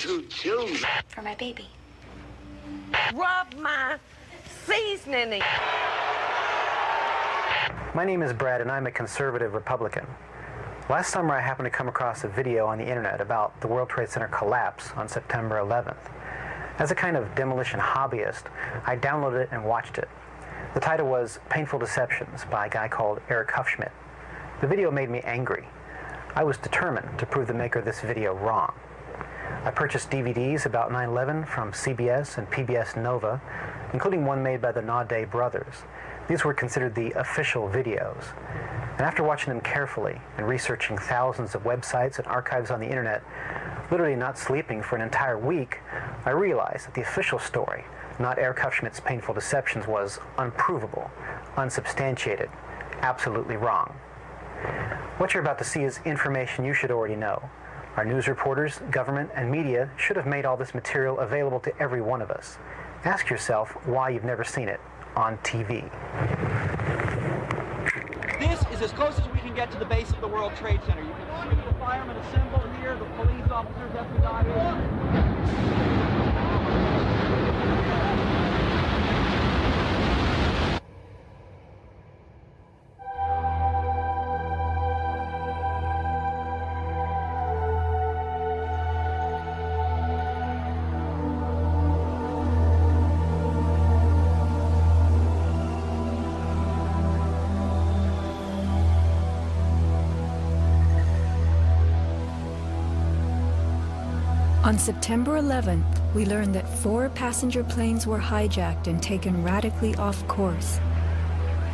two children. For my baby. Rub my seasoning. My name is Brad, and I'm a conservative Republican. Last summer, I happened to come across a video on the internet about the World Trade Center collapse on September 11th. As a kind of demolition hobbyist, I downloaded it and watched it. The title was Painful Deceptions by a guy called Eric Hufschmidt. The video made me angry. I was determined to prove the maker of this video wrong. I purchased DVDs about 9/11 from CBS and PBS Nova, including one made by the Naudet brothers. These were considered the official videos. And after watching them carefully and researching thousands of websites and archives on the internet, literally not sleeping for an entire week, I realized that the official story, not Eric Hufschmidt's Painful Deceptions, was unprovable, unsubstantiated, absolutely wrong. What you're about to see is information you should already know. Our news reporters, government, and media should have made all this material available to every one of us. Ask yourself why you've never seen it on TV. This is as close as we can get to the base of the World Trade Center. You can see the firemen assembled here, the police officers, FBI. On September 11th, we learned that 4 passenger planes were hijacked and taken radically off course.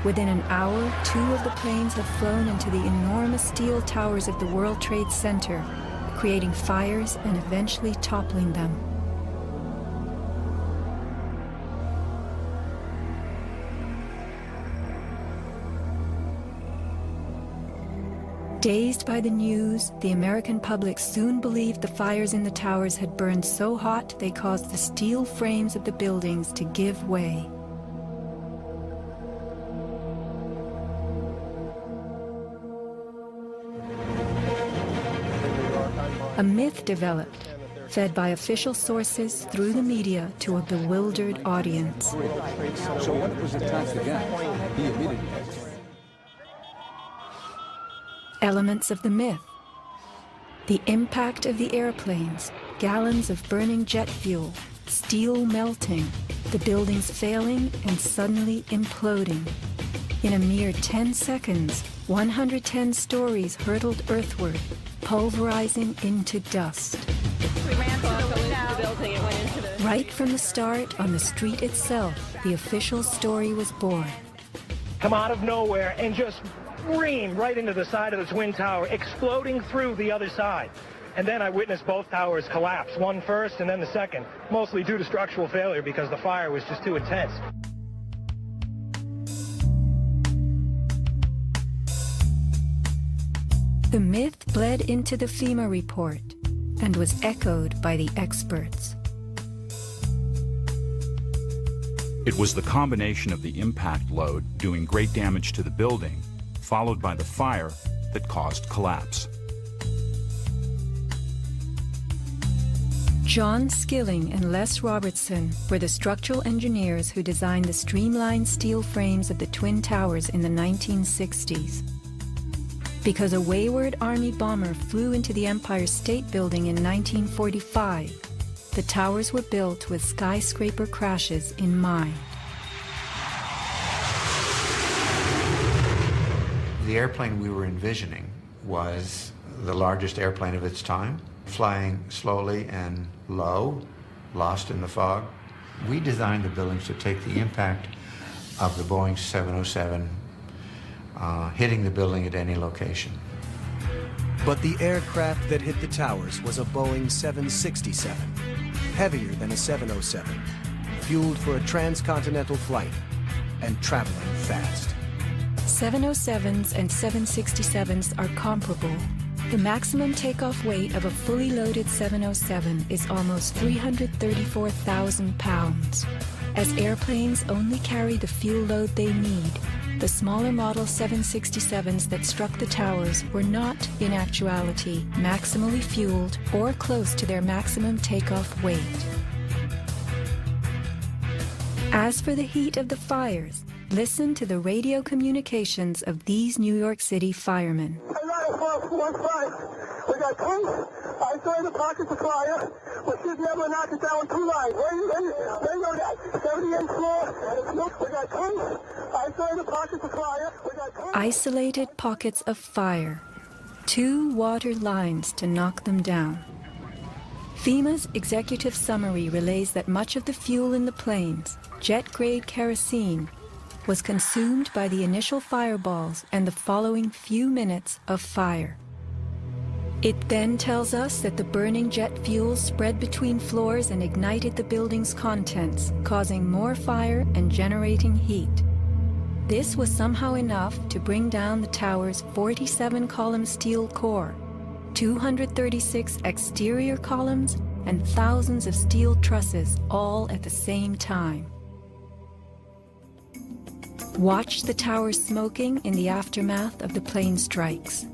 Within an hour, 2 of the planes have flown into the enormous steel towers of the World Trade Center, creating fires and eventually toppling them. Dazed by the news, the American public soon believed the fires in the towers had burned so hot they caused the steel frames of the buildings to give way. A myth developed, fed by official sources through the media to a bewildered audience. So when it was attacked again, he immediately... Elements of the myth. The impact of the airplanes, gallons of burning jet fuel, steel melting, the buildings failing and suddenly imploding. In a mere 10 seconds, 110 stories hurtled earthward, pulverizing into dust. We ran to the building and went into the... Right from the start, on the street itself, the official story was born. Come out of nowhere and just scream right into the side of the Twin Tower, exploding through the other side. And then I witnessed both towers collapse, one first and then the second, mostly due to structural failure because the fire was just too intense. The myth bled into the FEMA report and was echoed by the experts. It was the combination of the impact load doing great damage to the building, followed by the fire, that caused collapse. John Skilling and Les Robertson were the structural engineers who designed the streamlined steel frames of the Twin Towers in the 1960s. Because a wayward Army bomber flew into the Empire State Building in 1945, the towers were built with skyscraper crashes in mind. The airplane we were envisioning was the largest airplane of its time, flying slowly and low, lost in the fog. We designed the buildings to take the impact of the Boeing 707 hitting the building at any location. But the aircraft that hit the towers was a Boeing 767, heavier than a 707, fueled for a transcontinental flight and traveling fast. 707s and 767s are comparable. The maximum takeoff weight of a fully loaded 707 is almost 334,000 pounds. As airplanes only carry the fuel load they need, the smaller Model 767s that struck the towers were not, in actuality, maximally fueled or close to their maximum takeoff weight. As for the heat of the fires, listen to the radio communications of these New York City firemen. We got two isolated pockets of fire. We should be able to knock it down 2 lines. Where you know that? 78th floor. We got two isolated pockets of fire. Isolated pockets of fire. 2 water lines to knock them down. FEMA's executive summary relays that much of the fuel in the planes, jet-grade kerosene, was consumed by the initial fireballs and the following few minutes of fire. It then tells us that the burning jet fuel spread between floors and ignited the building's contents, causing more fire and generating heat. This was somehow enough to bring down the tower's 47-column steel core, 236 exterior columns, and thousands of steel trusses all at the same time. Watch the tower smoking in the aftermath of the plane strikes.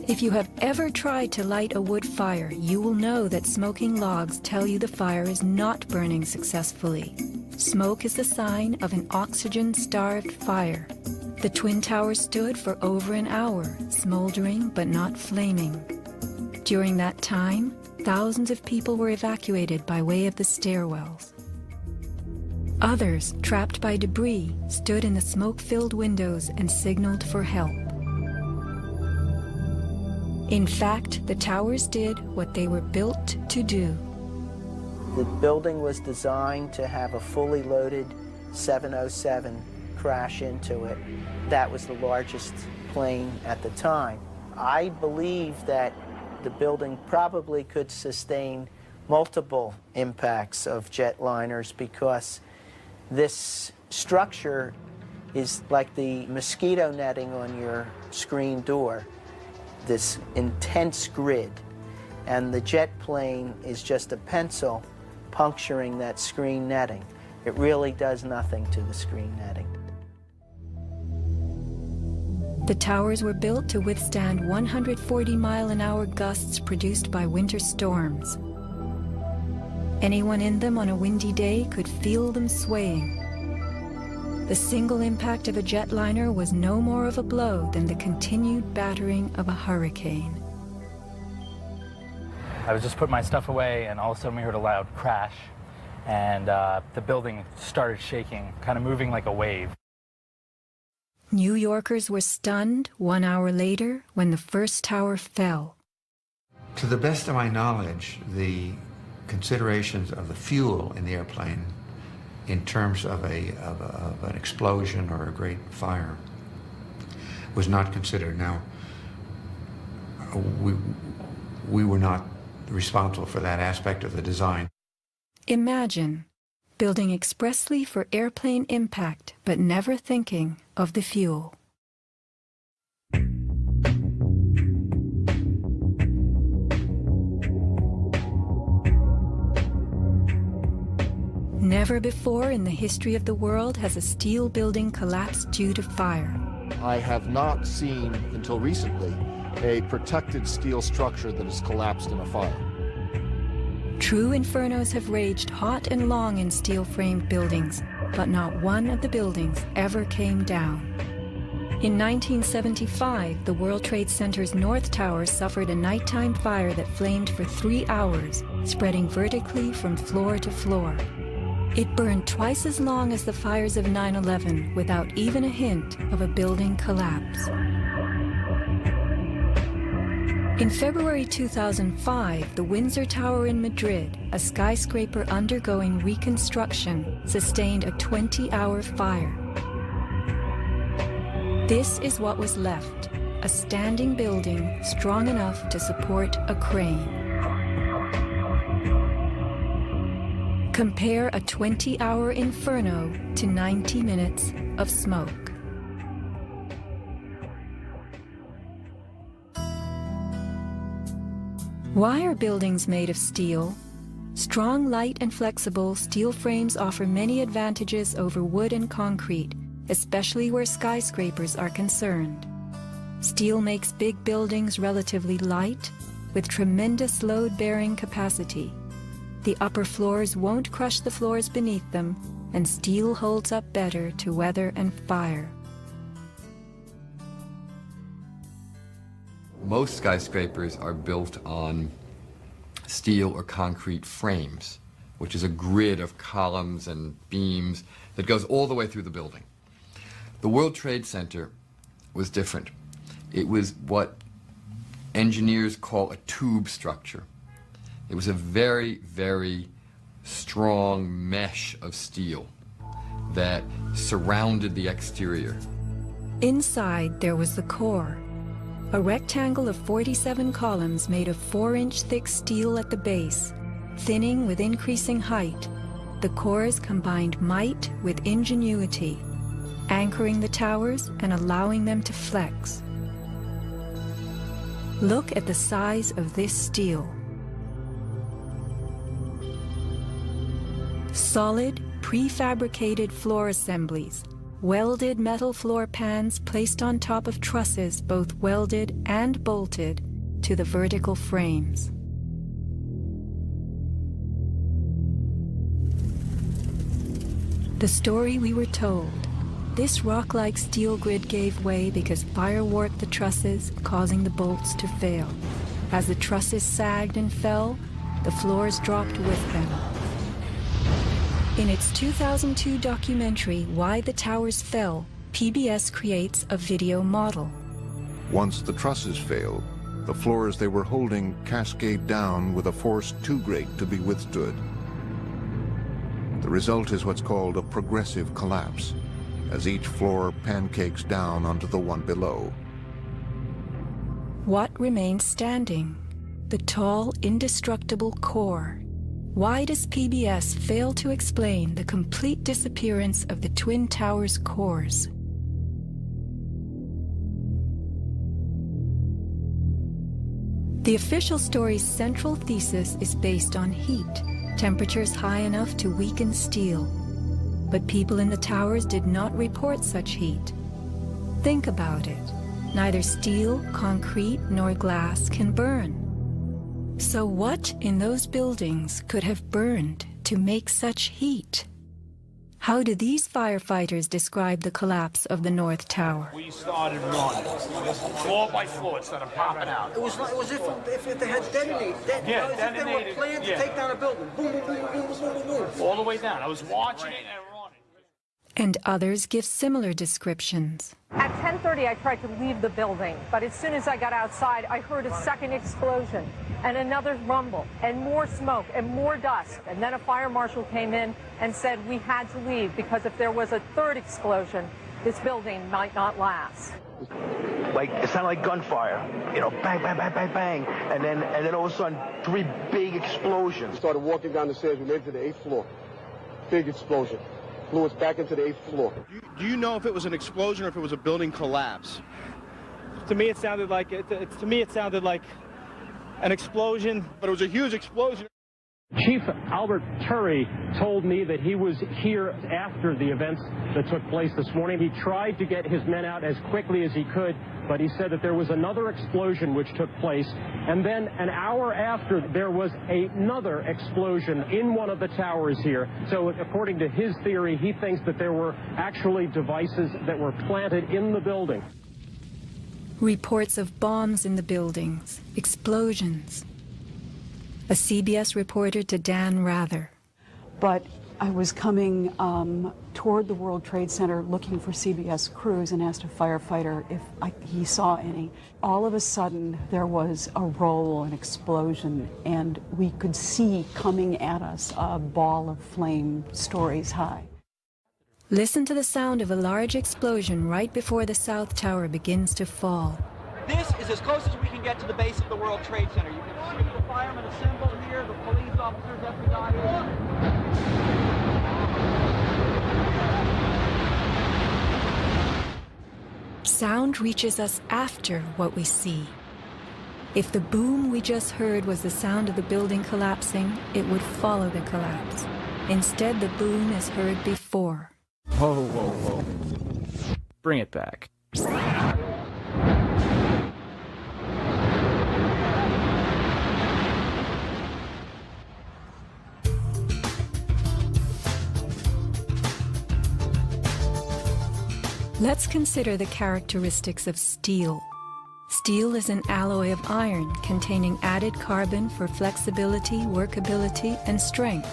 If you have ever tried to light a wood fire, you will know that smoking logs tell you the fire is not burning successfully. Smoke is the sign of an oxygen-starved fire. The Twin Towers stood for over an hour, smoldering but not flaming. During that time, thousands of people were evacuated by way of the stairwells. Others, trapped by debris, stood in the smoke-filled windows and signaled for help. In fact, the towers did what they were built to do. The building was designed to have a fully loaded 707 crash into it. That was the largest plane at the time. I believe that the building probably could sustain multiple impacts of jetliners because this structure is like the mosquito netting on your screen door, this intense grid, and the jet plane is just a pencil puncturing that screen netting. It really does nothing to the screen netting. The towers were built to withstand 140-mile-an-hour gusts produced by winter storms. Anyone in them on a windy day could feel them swaying. The single impact of a jetliner was no more of a blow than the continued battering of a hurricane. I was just putting my stuff away, and all of a sudden we heard a loud crash, and the building started shaking, kind of moving like a wave. New Yorkers were stunned 1 hour later when the first tower fell. To the best of my knowledge, the considerations of the fuel in the airplane in terms of an explosion or a great fire was not considered. Now, we were not responsible for that aspect of the design. Imagine building expressly for airplane impact, but never thinking of the fuel. Never before in the history of the world has a steel building collapsed due to fire. I have not seen, until recently, a protected steel structure that has collapsed in a fire. True infernos have raged hot and long in steel-framed buildings, but not one of the buildings ever came down. In 1975, the World Trade Center's North Tower suffered a nighttime fire that flamed for 3 hours, spreading vertically from floor to floor. It burned twice as long as the fires of 9/11 without even a hint of a building collapse. In February 2005, the Windsor Tower in Madrid, a skyscraper undergoing reconstruction, sustained a 20-hour fire. This is what was left, a standing building strong enough to support a crane. Compare a 20-hour inferno to 90 minutes of smoke. Why are buildings made of steel? Strong, light, and flexible, steel frames offer many advantages over wood and concrete, especially where skyscrapers are concerned. Steel makes big buildings relatively light, with tremendous load-bearing capacity. The upper floors won't crush the floors beneath them, and steel holds up better to weather and fire. Most skyscrapers are built on steel or concrete frames, which is a grid of columns and beams that goes all the way through the building. The World Trade Center was different. It was what engineers call a tube structure. It was a very, very strong mesh of steel that surrounded the exterior. Inside, there was the core, a rectangle of 47 columns made of 4-inch thick steel at the base, thinning with increasing height. The cores combined might with ingenuity, anchoring the towers and allowing them to flex. Look at the size of this steel. Solid, prefabricated floor assemblies, welded metal floor pans placed on top of trusses both welded and bolted to the vertical frames. The story we were told. This rock-like steel grid gave way because fire warped the trusses, causing the bolts to fail. As the trusses sagged and fell, the floors dropped with them. In its 2002 documentary, Why the Towers Fell, PBS creates a video model. Once the trusses fail, the floors they were holding cascade down with a force too great to be withstood. The result is what's called a progressive collapse, as each floor pancakes down onto the one below. What remains standing? The tall, indestructible core. Why does PBS fail to explain the complete disappearance of the Twin Towers' cores? The official story's central thesis is based on heat, temperatures high enough to weaken steel. But people in the towers did not report such heat. Think about it. Neither steel, concrete, nor glass can burn. So what in those buildings could have burned to make such heat? How do these firefighters describe the collapse of the North Tower? We started running, floor by floor, it started popping out. It was if they had detonated. Yeah, if they were planning to take down a building. Boom, boom, boom, boom, boom, boom, boom. All the way down. I was watching it and running. And others give similar descriptions. At 10:30, I tried to leave the building, but as soon as I got outside, I heard a second explosion and another rumble and more smoke and more dust. And then a fire marshal came in and said we had to leave because if there was a third explosion, this building might not last. Like, it sounded like gunfire, you know, bang, bang, bang, bang, bang. And then all of a sudden, 3 big explosions. Started walking down the stairs, we made it to the 8th floor. Big explosion. Flew us back into the 8th floor. Do you know if it was an explosion or if it was a building collapse? To me, it sounded like an explosion, but it was a huge explosion. Chief Albert Turry told me that he was here after the events that took place this morning. He tried to get his men out as quickly as he could, but he said that there was another explosion which took place. And then an hour after, there was another explosion in one of the towers here. So according to his theory, he thinks that there were actually devices that were planted in the building. Reports of bombs in the buildings, explosions. A CBS reporter to Dan Rather. But I was coming toward the World Trade Center looking for CBS crews and asked a firefighter if he saw any. All of a sudden, there was a roll, an explosion, and we could see coming at us a ball of flame stories high. Listen to the sound of a large explosion right before the South Tower begins to fall. This is as close as we can get to the base of the World Trade Center. You can see the firemen assembled here, the police officers, everybody. Sound reaches us after what we see. If the boom we just heard was the sound of the building collapsing, it would follow the collapse. Instead, the boom is heard before. Whoa, whoa, whoa. Bring it back. Let's consider the characteristics of steel. Steel is an alloy of iron containing added carbon for flexibility, workability, and strength.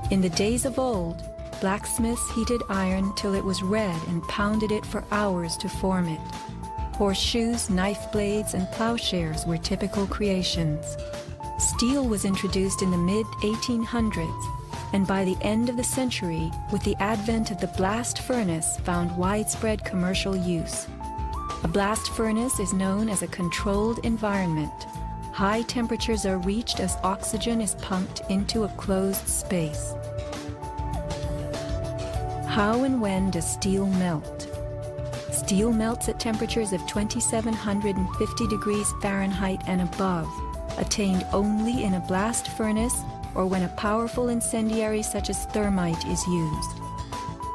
In the days of old, blacksmiths heated iron till it was red and pounded it for hours to form it. Horseshoes, knife blades, and plowshares were typical creations. Steel was introduced in the mid-1800s, and by the end of the century, with the advent of the blast furnace, found widespread commercial use. A blast furnace is known as a controlled environment. High temperatures are reached as oxygen is pumped into a closed space. How and when does steel melt? Steel melts at temperatures of 2750 degrees Fahrenheit and above, attained only in a blast furnace or when a powerful incendiary such as thermite is used.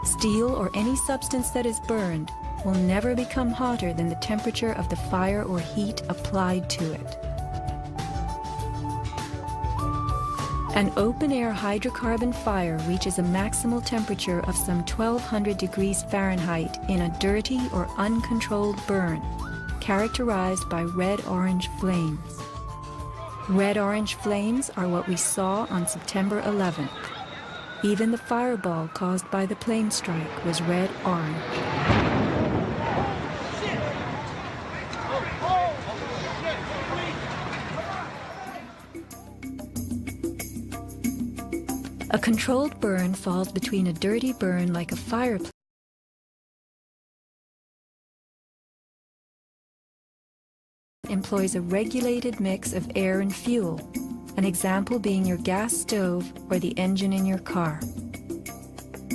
Steel or any substance that is burned will never become hotter than the temperature of the fire or heat applied to it. An open-air hydrocarbon fire reaches a maximal temperature of some 1200 degrees Fahrenheit in a dirty or uncontrolled burn, characterized by red-orange flames. Red-orange flames are what we saw on September 11th. Even the fireball caused by the plane strike was red-orange. A controlled burn falls between a dirty burn like a fireplace employs a regulated mix of air and fuel, an example being your gas stove or the engine in your car.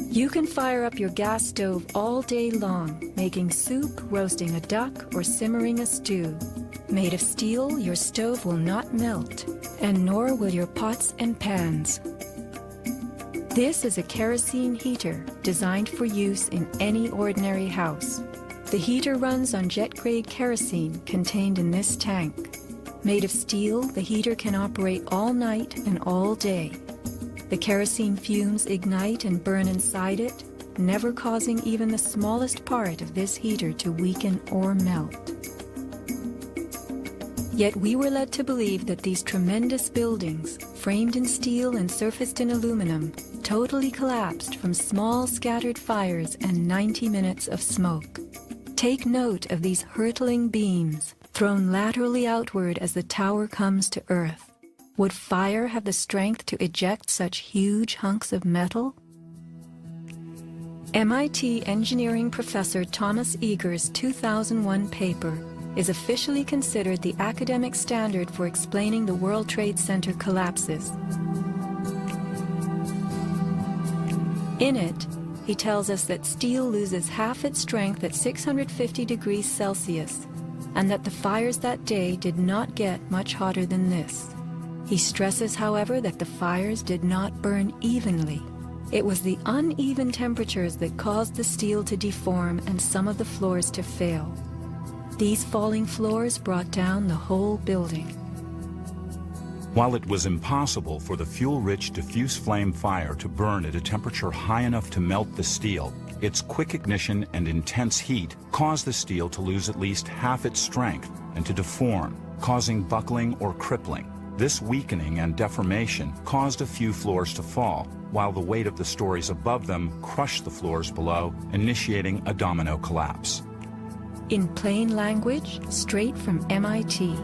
You can fire up your gas stove all day long, making soup, roasting a duck, or simmering a stew. Made of steel, your stove will not melt, and nor will your pots and pans. This is a kerosene heater designed for use in any ordinary house. The heater runs on jet-grade kerosene contained in this tank. Made of steel, the heater can operate all night and all day. The kerosene fumes ignite and burn inside it, never causing even the smallest part of this heater to weaken or melt. Yet we were led to believe that these tremendous buildings, framed in steel and surfaced in aluminum, totally collapsed from small scattered fires and 90 minutes of smoke. Take note of these hurtling beams, thrown laterally outward as the tower comes to earth. Would fire have the strength to eject such huge hunks of metal? MIT engineering professor Thomas Eager's 2001 paper is officially considered the academic standard for explaining the World Trade Center collapses. In it, he tells us that steel loses half its strength at 650 degrees Celsius, and that the fires that day did not get much hotter than this. He stresses, however, that the fires did not burn evenly. It was the uneven temperatures that caused the steel to deform and some of the floors to fail. These falling floors brought down the whole building. While it was impossible for the fuel-rich diffuse flame fire to burn at a temperature high enough to melt the steel, its quick ignition and intense heat caused the steel to lose at least half its strength and to deform, causing buckling or crippling. This weakening and deformation caused a few floors to fall, while the weight of the stories above them crushed the floors below, initiating a domino collapse. In plain language, straight from MIT.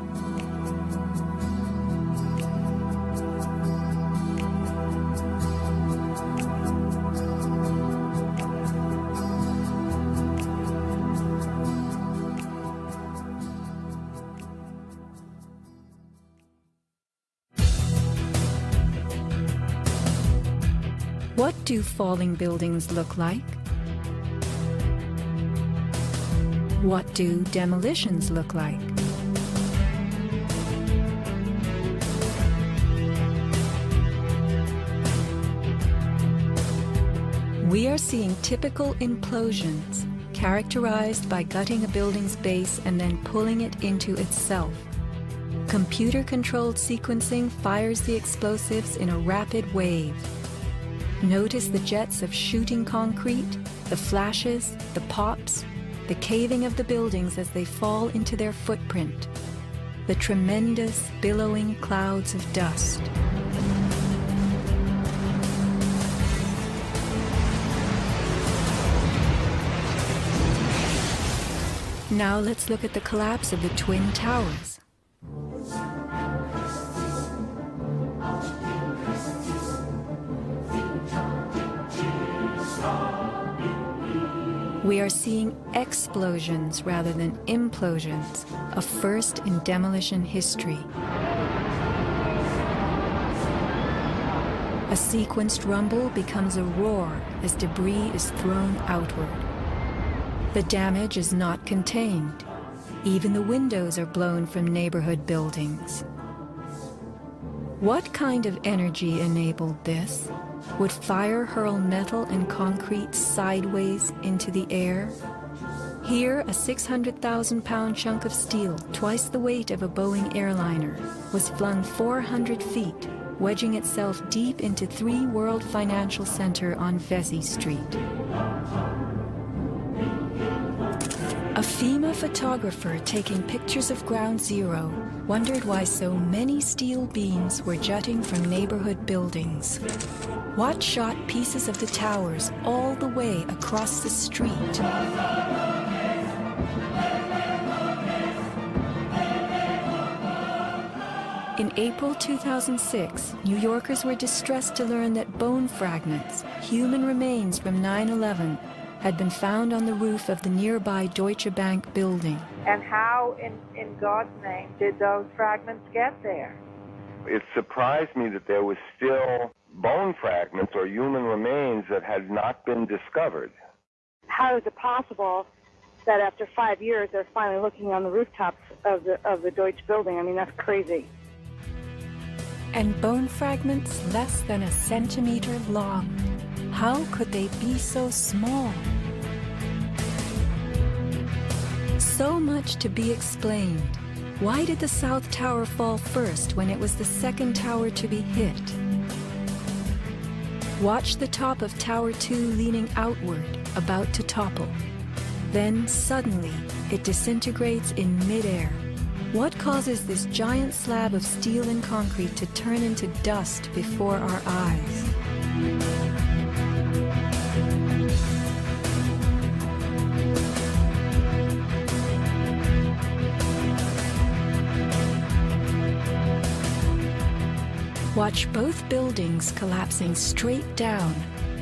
What do falling buildings look like? What do demolitions look like? We are seeing typical implosions, characterized by gutting a building's base and then pulling it into itself. Computer-controlled sequencing fires the explosives in a rapid wave. Notice the jets of shooting concrete, the flashes, the pops, the caving of the buildings as they fall into their footprint, the tremendous, billowing clouds of dust. Now let's look at the collapse of the Twin Towers. We are seeing explosions rather than implosions, a first in demolition history. A sequenced rumble becomes a roar as debris is thrown outward. The damage is not contained. Even the windows are blown from neighborhood buildings. What kind of energy enabled this? Would fire hurl metal and concrete sideways into the air? Here, a 600,000-pound chunk of steel, twice the weight of a Boeing airliner, was flung 400 feet, wedging itself deep into 3 World Financial Center on Vesey Street. A FEMA photographer taking pictures of Ground Zero wondered why so many steel beams were jutting from neighborhood buildings. Watt shot pieces of the towers all the way across the street. In April 2006, New Yorkers were distressed to learn that bone fragments, human remains from 9/11, had been found on the roof of the nearby Deutsche Bank building. And how, in God's name, did those fragments get there? It surprised me that there was still bone fragments or human remains that had not been discovered. How is it possible that after 5 years they're finally looking on the rooftops of the Deutsche building? I mean, that's crazy. And bone fragments less than a centimeter long. How could they be so small? So much to be explained. Why did the South Tower fall first when it was the second tower to be hit? Watch the top of Tower 2 leaning outward, about to topple. Then, suddenly, it disintegrates in midair. What causes this giant slab of steel and concrete to turn into dust before our eyes? Watch both buildings collapsing straight down,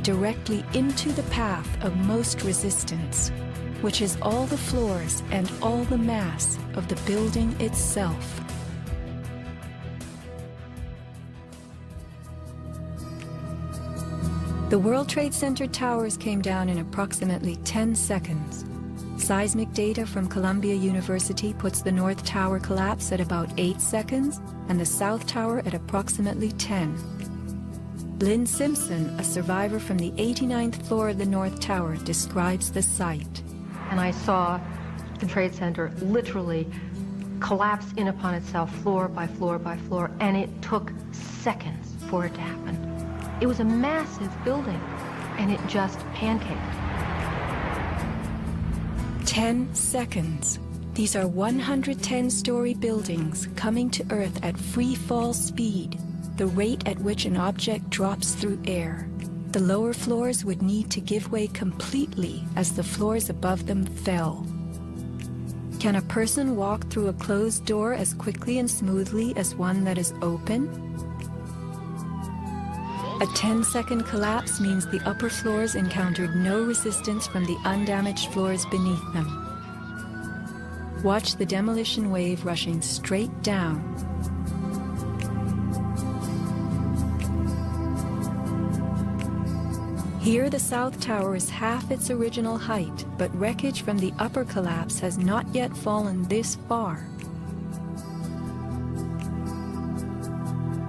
directly into the path of most resistance, which is all the floors and all the mass of the building itself. The World Trade Center towers came down in approximately 10 seconds. Seismic data from Columbia University puts the North Tower collapse at about 8 seconds and the South Tower at approximately 10. Lynn Simpson, a survivor from the 89th floor of the North Tower, describes the site. And I saw the Trade Center literally collapse in upon itself floor by floor by floor, and it took seconds for it to happen. It was a massive building, and it just pancaked. 10 seconds. These are 110-story buildings coming to Earth at free fall speed, the rate at which an object drops through air. The lower floors would need to give way completely as the floors above them fell. Can a person walk through a closed door as quickly and smoothly as one that is open? A 10-second collapse means the upper floors encountered no resistance from the undamaged floors beneath them. Watch the demolition wave rushing straight down. Here the South Tower is half its original height, but wreckage from the upper collapse has not yet fallen this far.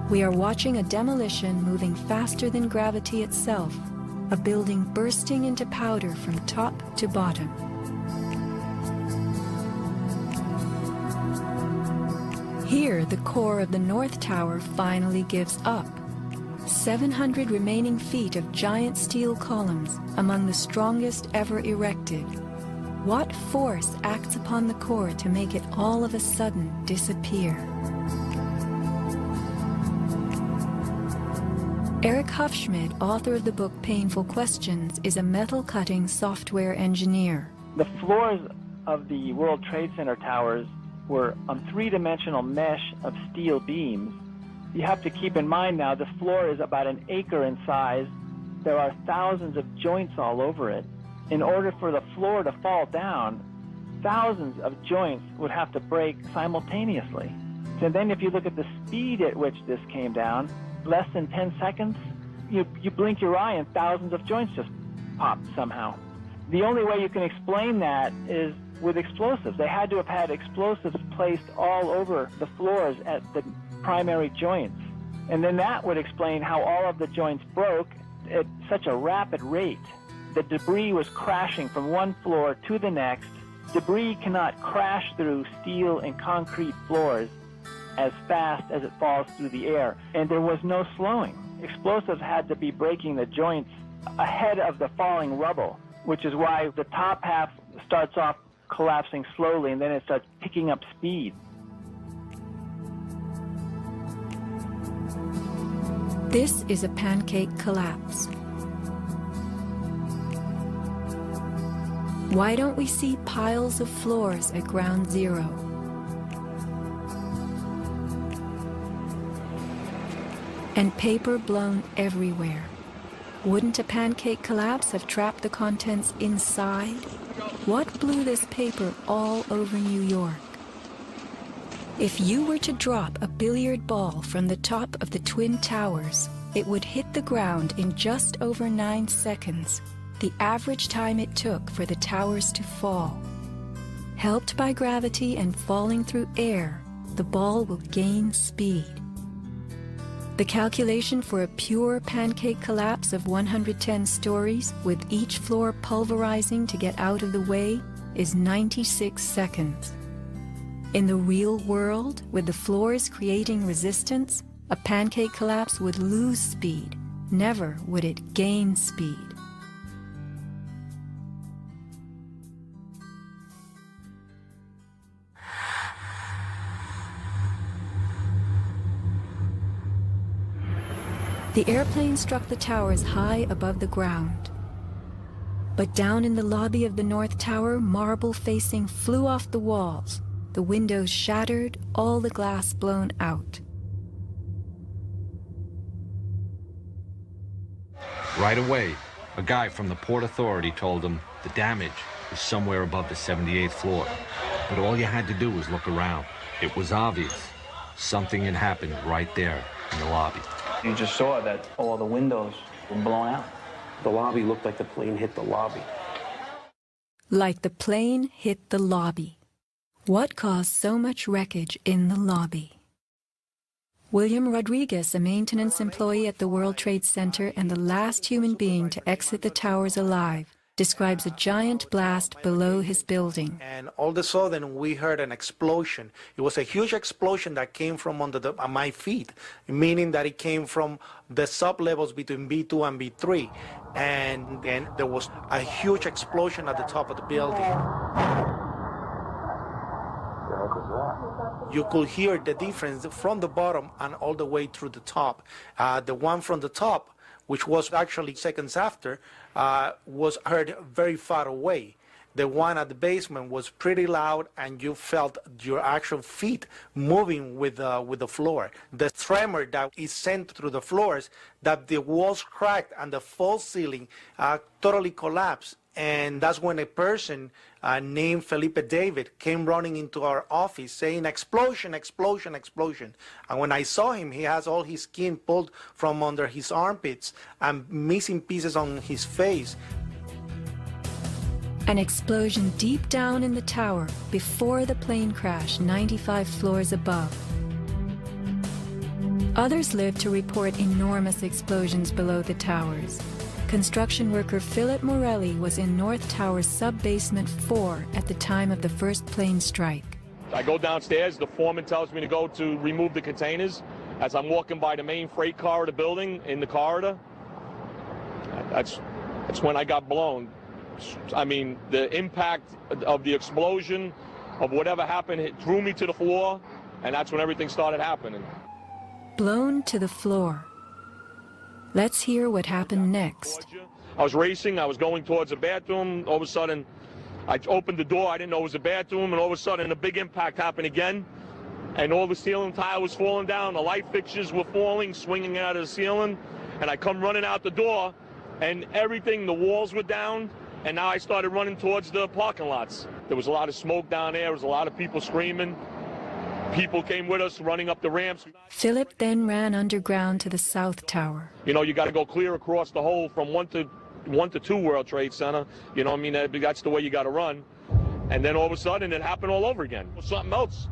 We are watching a demolition moving faster than gravity itself, a building bursting into powder from top to bottom. Here, the core of the North Tower finally gives up. 700 remaining feet of giant steel columns, among the strongest ever erected. What force acts upon the core to make it all of a sudden disappear? Eric Hufschmidt, author of the book Painful Questions, is a metal-cutting software engineer. The floors of the World Trade Center towers were on three-dimensional mesh of steel beams. You have to keep in mind now the floor is about an acre in size. There are thousands of joints all over it. In order for the floor to fall down, thousands of joints would have to break simultaneously. And then if you look at the speed at which this came down, less than 10 seconds, you blink your eye and thousands of joints just popped somehow. The only way you can explain that is with explosives. They had to have had explosives placed all over the floors at the primary joints. And then that would explain how all of the joints broke at such a rapid rate. The debris was crashing from one floor to the next. Debris cannot crash through steel and concrete floors as fast as it falls through the air. And there was no slowing. Explosives had to be breaking the joints ahead of the falling rubble, which is why the top half starts off collapsing slowly and then it starts picking up speed. This is a pancake collapse. Why don't we see piles of floors at ground zero? And paper blown everywhere. Wouldn't a pancake collapse have trapped the contents inside? What blew this paper all over New York? If you were to drop a billiard ball from the top of the Twin Towers, it would hit the ground in just over 9 seconds, the average time it took for the towers to fall. Helped by gravity and falling through air, the ball will gain speed. The calculation for a pure pancake collapse of 110 stories, with each floor pulverizing to get out of the way, is 96 seconds. In the real world, with the floors creating resistance, a pancake collapse would lose speed. Never would it gain speed. The airplane struck the towers high above the ground. But down in the lobby of the North Tower, marble facing flew off the walls, the windows shattered, all the glass blown out. Right away, a guy from the Port Authority told him the damage was somewhere above the 78th floor. But all you had to do was look around. It was obvious. Something had happened right there in the lobby. You just saw that all the windows were blown out. The lobby looked like the plane hit the lobby. Like the plane hit the lobby. What caused so much wreckage in the lobby? William Rodriguez, a maintenance employee at the World Trade Center and the last human being to exit the towers alive, describes a giant blast below his building. And all of a sudden, we heard an explosion. It was a huge explosion that came from under my feet, meaning that it came from the sub-levels between B2 and B3. And then there was a huge explosion at the top of the building. You could hear the difference from the bottom and all the way through the top. The one from the top, which was actually seconds after, was heard very far away. The one at the basement was pretty loud, and you felt your actual feet moving with the floor. The tremor that is sent through the floors, that the walls cracked and the false ceiling totally collapsed. And that's when a person named Felipe David came running into our office saying, "Explosion, explosion, explosion." And when I saw him, he has all his skin pulled from under his armpits and missing pieces on his face. An explosion deep down in the tower before the plane crash 95 floors above. Others lived to report enormous explosions below the towers. Construction worker Philip Morelli was in North Tower's sub-basement 4 at the time of the first plane strike. I go downstairs, the foreman tells me to go to remove the containers. As I'm walking by the main freight car of the building, in the corridor, that's when I got blown. I mean, the impact of the explosion, of whatever happened, it threw me to the floor, and that's when everything started happening. Blown to the floor. Let's hear what happened next. I was racing, I was going towards the bathroom. All of a sudden, I opened the door, I didn't know it was a bathroom, and all of a sudden a big impact happened again. And all the ceiling tile was falling down, the light fixtures were falling, swinging out of the ceiling. And I come running out the door, and everything, the walls were down, and now I started running towards the parking lots. There was a lot of smoke down there, there was a lot of people screaming. People came with us running up the ramps. Philip then ran underground to the South Tower. You know, you got to go clear across the whole from 1 to 2 World Trade Center. You know what I mean? That's the way you got to run. And then all of a sudden it happened all over again. Something else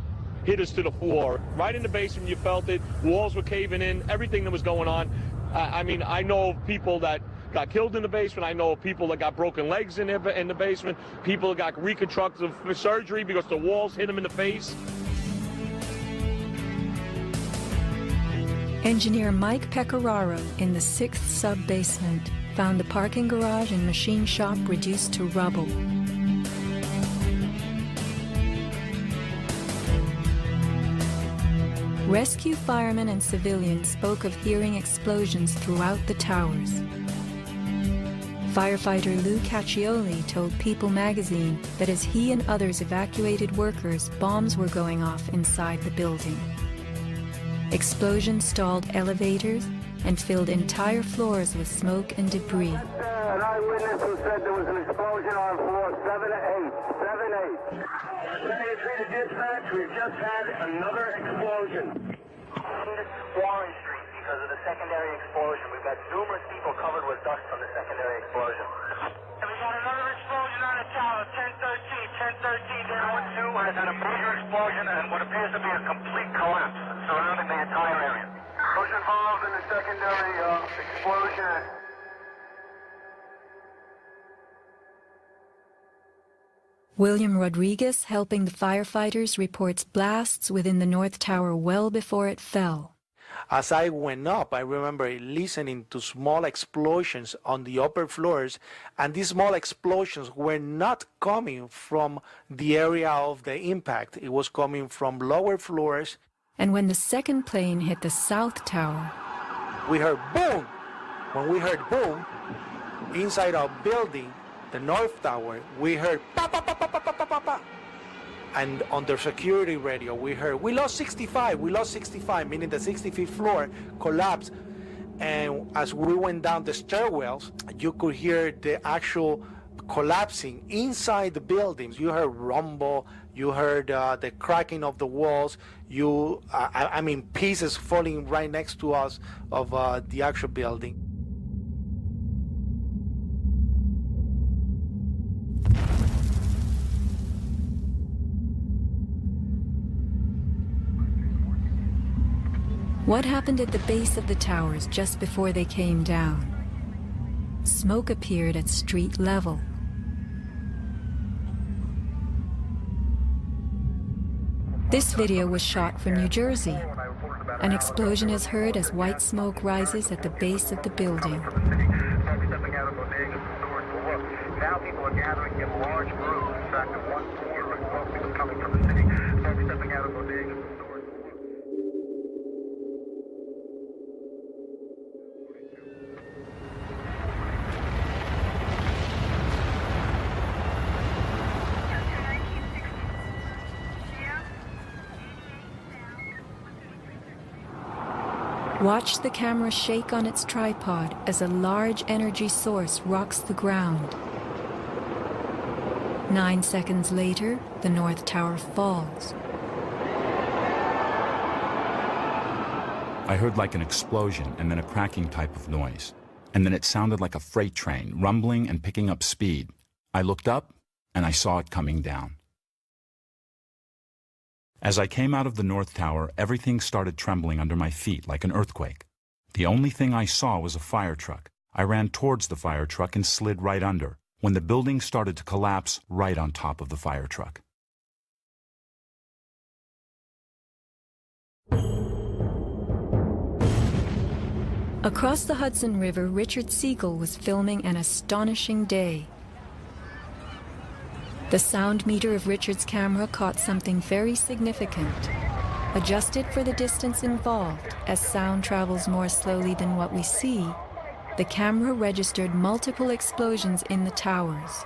hit us to the floor. Right in the basement, you felt it. Walls were caving in, everything that was going on. I mean, I know of people that got killed in the basement. I know of people that got broken legs in the basement. People that got reconstructive surgery because the walls hit them in the face. Engineer Mike Pecoraro in the 6th sub-basement found the parking garage and machine shop reduced to rubble. Rescue firemen and civilians spoke of hearing explosions throughout the towers. Firefighter Lou Caccioli told People magazine that as he and others evacuated workers, bombs were going off inside the building. Explosions stalled elevators and filled entire floors with smoke and debris. An eyewitness who said there was an explosion on floor 7-8. 7-8. Penetrated dispatch, we've just had another explosion. Warren Street because of the secondary explosion. We've got numerous people covered with dust from the secondary explosion. And we got another explosion on the tower, 1013 down 2 has had a major explosion and what appears to be a complete collapse surrounding the entire area. Who's involved in the secondary explosion? William Rodriguez, helping the firefighters, reports blasts within the North Tower well before it fell. As I went up, I remember listening to small explosions on the upper floors, and these small explosions were not coming from the area of the impact. It was coming from lower floors. And when the second plane hit the South Tower, we heard boom. When we heard boom, inside our building, the North Tower, we heard pa pa pa pa pa pa pa pa. And on the security radio, we heard, we lost 65, meaning the 65th floor collapsed. And as we went down the stairwells, you could hear the actual collapsing inside the buildings. You heard rumble, you heard the cracking of the walls, I mean, pieces falling right next to us of the actual building. what happened at the base of the towers just before they came down? Smoke appeared at street level. This video was shot from New Jersey. An explosion is heard as white smoke rises at the base of the building. Now people are gathering in large groups. In fact, at one corner, people coming from the city, folks stepping out of bodegas. Watch the camera shake on its tripod as a large energy source rocks the ground. 9 seconds later, the North Tower falls. I heard like an explosion and then a cracking type of noise. And then it sounded like a freight train, rumbling and picking up speed. I looked up and I saw it coming down. As I came out of the North Tower, everything started trembling under my feet like an earthquake. The only thing I saw was a fire truck. I ran towards the fire truck and slid right under, when the building started to collapse right on top of the fire truck. Across the Hudson River, Richard Siegel was filming An Astonishing Day. The sound meter of Richard's camera caught something very significant. Adjusted for the distance involved, as sound travels more slowly than what we see, the camera registered multiple explosions in the towers.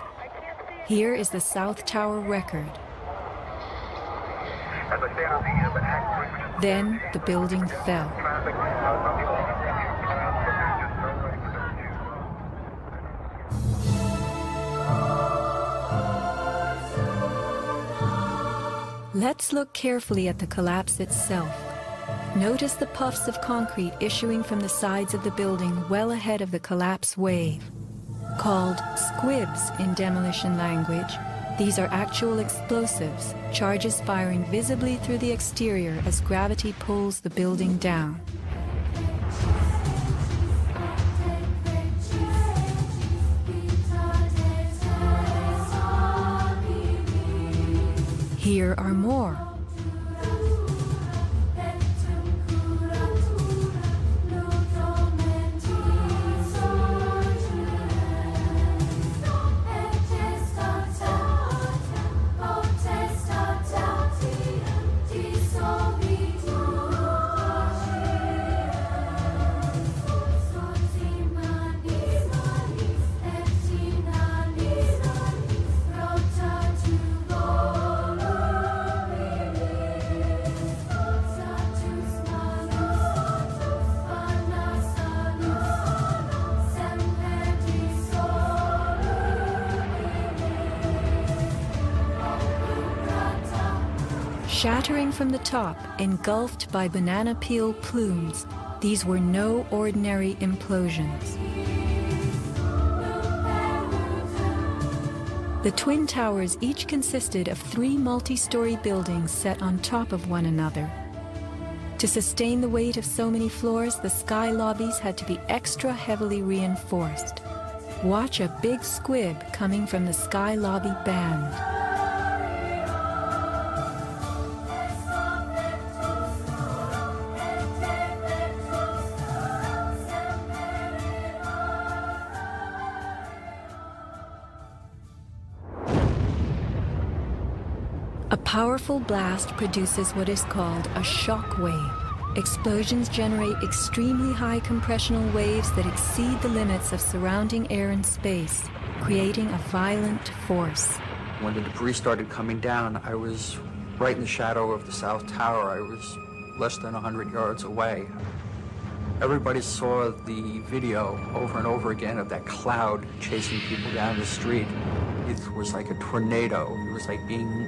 Here is the South Tower record. Then the building fell. Let's look carefully at the collapse itself. Notice the puffs of concrete issuing from the sides of the building well ahead of the collapse wave. Called squibs in demolition language, these are actual explosives, charges firing visibly through the exterior as gravity pulls the building down. Here are more. Shattering from the top, engulfed by banana peel plumes, these were no ordinary implosions. The Twin Towers each consisted of 3 multi-story buildings set on top of one another. To sustain the weight of so many floors, the sky lobbies had to be extra heavily reinforced. Watch a big squib coming from the sky lobby band. A powerful blast produces what is called a shock wave. Explosions generate extremely high compressional waves that exceed the limits of surrounding air and space, creating a violent force. When the debris started coming down, I was right in the shadow of the South Tower. I was less than 100 yards away. Everybody saw the video over and over again of that cloud chasing people down the street. It was like a tornado. It was like being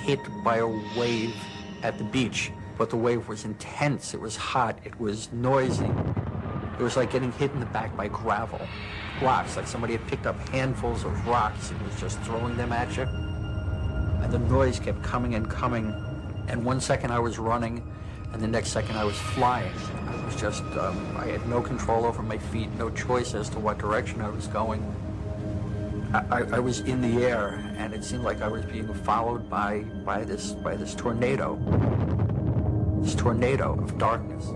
hit by a wave at the beach, but the wave was intense, it was hot, it was noisy. It was like getting hit in the back by gravel, rocks, like somebody had picked up handfuls of rocks and was just throwing them at you. And the noise kept coming and coming, and one second I was running, and the next second I was flying. I was just, I had no control over my feet, no choice as to what direction I was going. I was in the air, and it seemed like I was being followed by this tornado of darkness.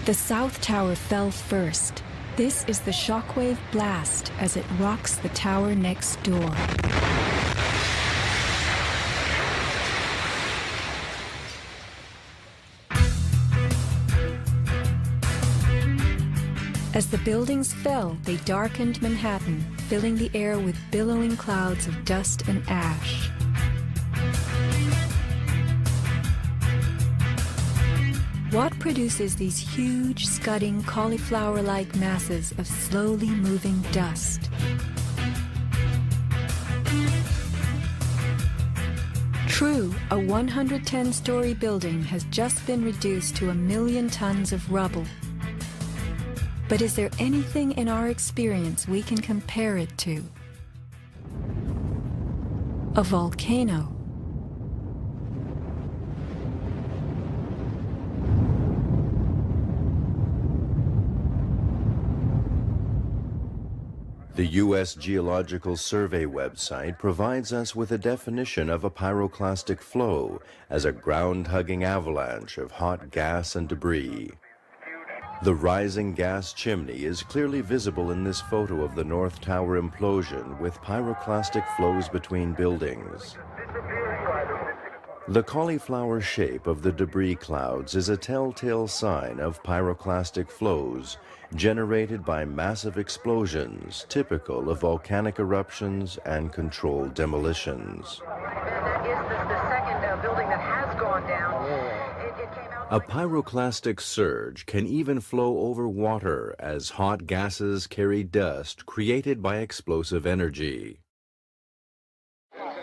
The South Tower fell first. This is the shockwave blast as it rocks the tower next door. As the buildings fell, they darkened Manhattan, filling the air with billowing clouds of dust and ash. What produces these huge, scudding, cauliflower-like masses of slowly moving dust? True, a 110-story building has just been reduced to 1 million tons of rubble. But is there anything in our experience we can compare it to? A volcano. The U.S. Geological Survey website provides us with a definition of a pyroclastic flow as a ground-hugging avalanche of hot gas and debris. The rising gas chimney is clearly visible in this photo of the North Tower implosion with pyroclastic flows between buildings. The cauliflower shape of the debris clouds is a telltale sign of pyroclastic flows generated by massive explosions typical of volcanic eruptions and controlled demolitions. The second building that has gone down. A pyroclastic surge can even flow over water as hot gases carry dust created by explosive energy.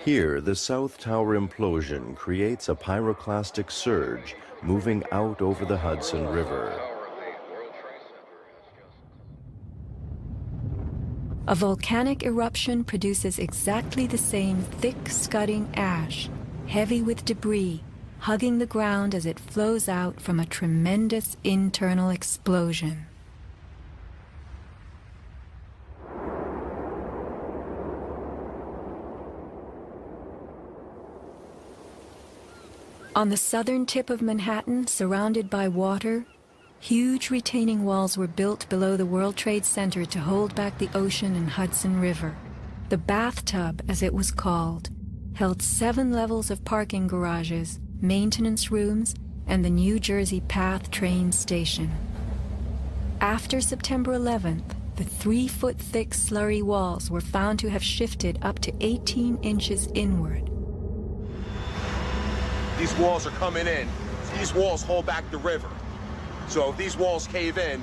Here, the South Tower implosion creates a pyroclastic surge moving out over the Hudson River. A volcanic eruption produces exactly the same thick, scudding ash, heavy with debris, hugging the ground as it flows out from a tremendous internal explosion. On the southern tip of Manhattan, surrounded by water, huge retaining walls were built below the World Trade Center to hold back the ocean and Hudson River. The bathtub, as it was called, held 7 levels of parking garages, maintenance rooms, and the New Jersey Path train station. After September 11th, the 3-foot-thick slurry walls were found to have shifted up to 18 inches inward. These walls are coming in. These walls hold back the river. So if these walls cave in,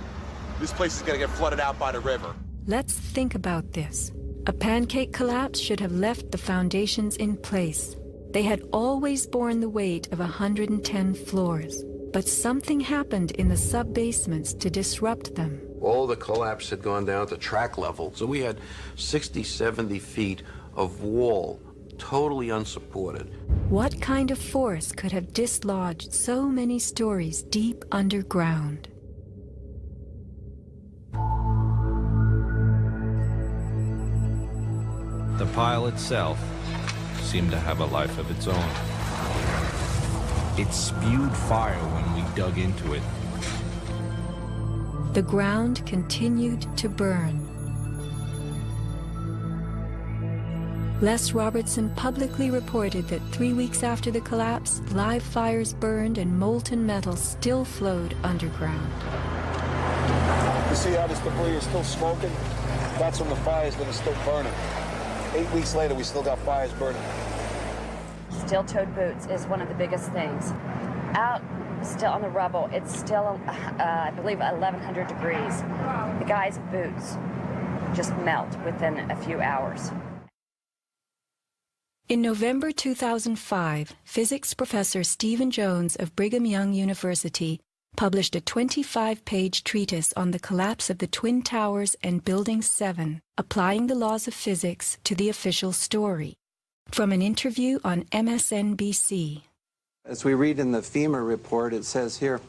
this place is going to get flooded out by the river. Let's think about this. A pancake collapse should have left the foundations in place. They had always borne the weight of 110 floors. But something happened in the sub-basements to disrupt them. All the collapse had gone down to track level. So we had 60, 70 feet of wall, totally unsupported. What kind of force could have dislodged so many stories deep underground? The pile itself seemed to have a life of its own. It spewed fire when we dug into it. The ground continued to burn. Les Robertson publicly reported that 3 weeks after the collapse, live fires burned and molten metal still flowed underground. You see how this debris is still smoking? That's from the fires that are still burning. 8 weeks later, we still got fires burning. Steel-toed boots is one of the biggest things. Out still on the rubble, it's still, I believe, 1,100 degrees. The guy's boots just melt within a few hours. In November 2005, physics professor Stephen Jones of Brigham Young University published a 25-page treatise on the collapse of the Twin Towers and Building 7, applying the laws of physics to the official story. From an interview on MSNBC. As we read in the FEMA report, it says here,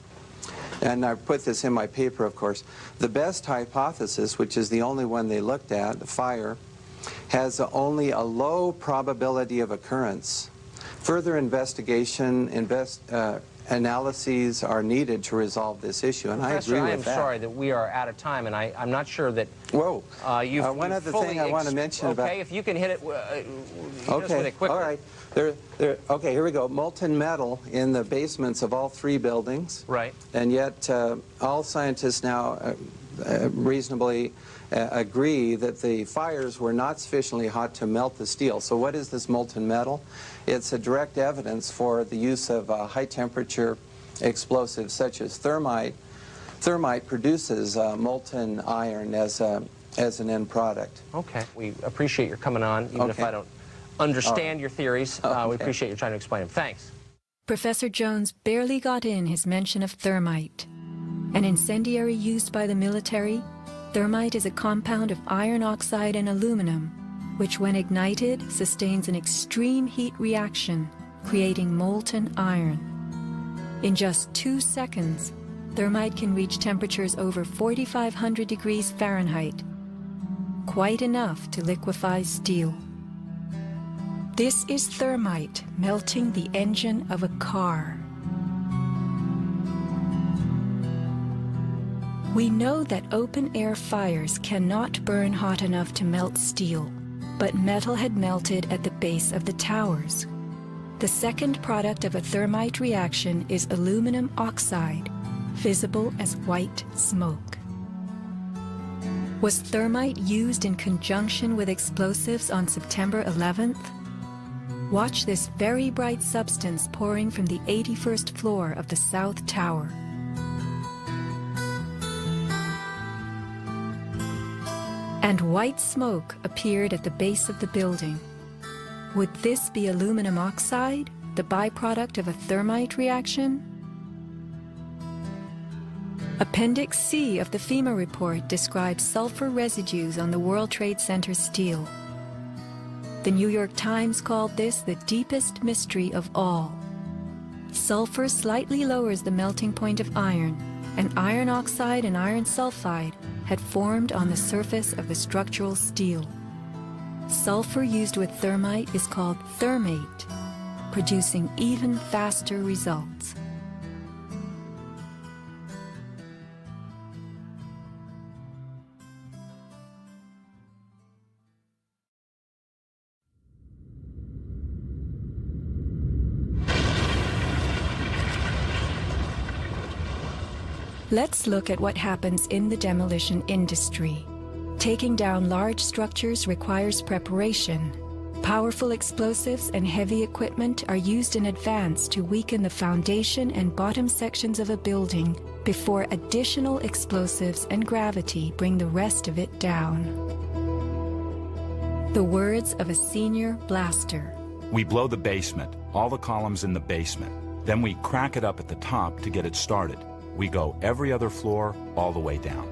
and I put this in my paper, of course, the best hypothesis, which is the only one they looked at, the fire, has only a low probability of occurrence. Further investigation, analyses are needed to resolve this issue, and Professor, I agree I with am that. sorry that we are out of time, and I'm not sure that... Whoa. You've one other thing I want to mention about... Okay, if you can hit it, okay, with it quickly. all right. Okay, here we go. Molten metal in the basements of all 3 buildings. Right. And yet all scientists now reasonably agree that the fires were not sufficiently hot to melt the steel. So what is this molten metal? It's a direct evidence for the use of high-temperature explosives such as thermite. Thermite produces molten iron as an end product. Okay. We appreciate your coming on, even if I don't understand your theories. We appreciate you trying to explain them. Thanks. Professor Jones barely got in his mention of thermite. An incendiary used by the military, thermite is a compound of iron oxide and aluminum, which when ignited sustains an extreme heat reaction, creating molten iron. In just 2 seconds, thermite can reach temperatures over 4,500 degrees Fahrenheit. quite enough to liquefy steel. This is thermite melting the engine of a car. We know that open-air fires cannot burn hot enough to melt steel, but metal had melted at the base of the towers. The second product of a thermite reaction is aluminum oxide, visible as white smoke. Was thermite used in conjunction with explosives on September 11th? Watch this very bright substance pouring from the 81st floor of the South Tower. And white smoke appeared at the base of the building. Would this be aluminum oxide, the byproduct of a thermite reaction? Appendix C of the FEMA report describes sulfur residues on the World Trade Center steel. The New York Times called this the deepest mystery of all. Sulfur slightly lowers the melting point of iron, and iron oxide and iron sulfide had formed on the surface of the structural steel. Sulfur used with thermite is called thermate, producing even faster results. Let's look at what happens in the demolition industry. Taking down large structures requires preparation. Powerful explosives and heavy equipment are used in advance to weaken the foundation and bottom sections of a building before additional explosives and gravity bring the rest of it down. The words of a senior blaster. We blow the basement, all the columns in the basement. Then we crack it up at the top to get it started. We go every other floor, all the way down.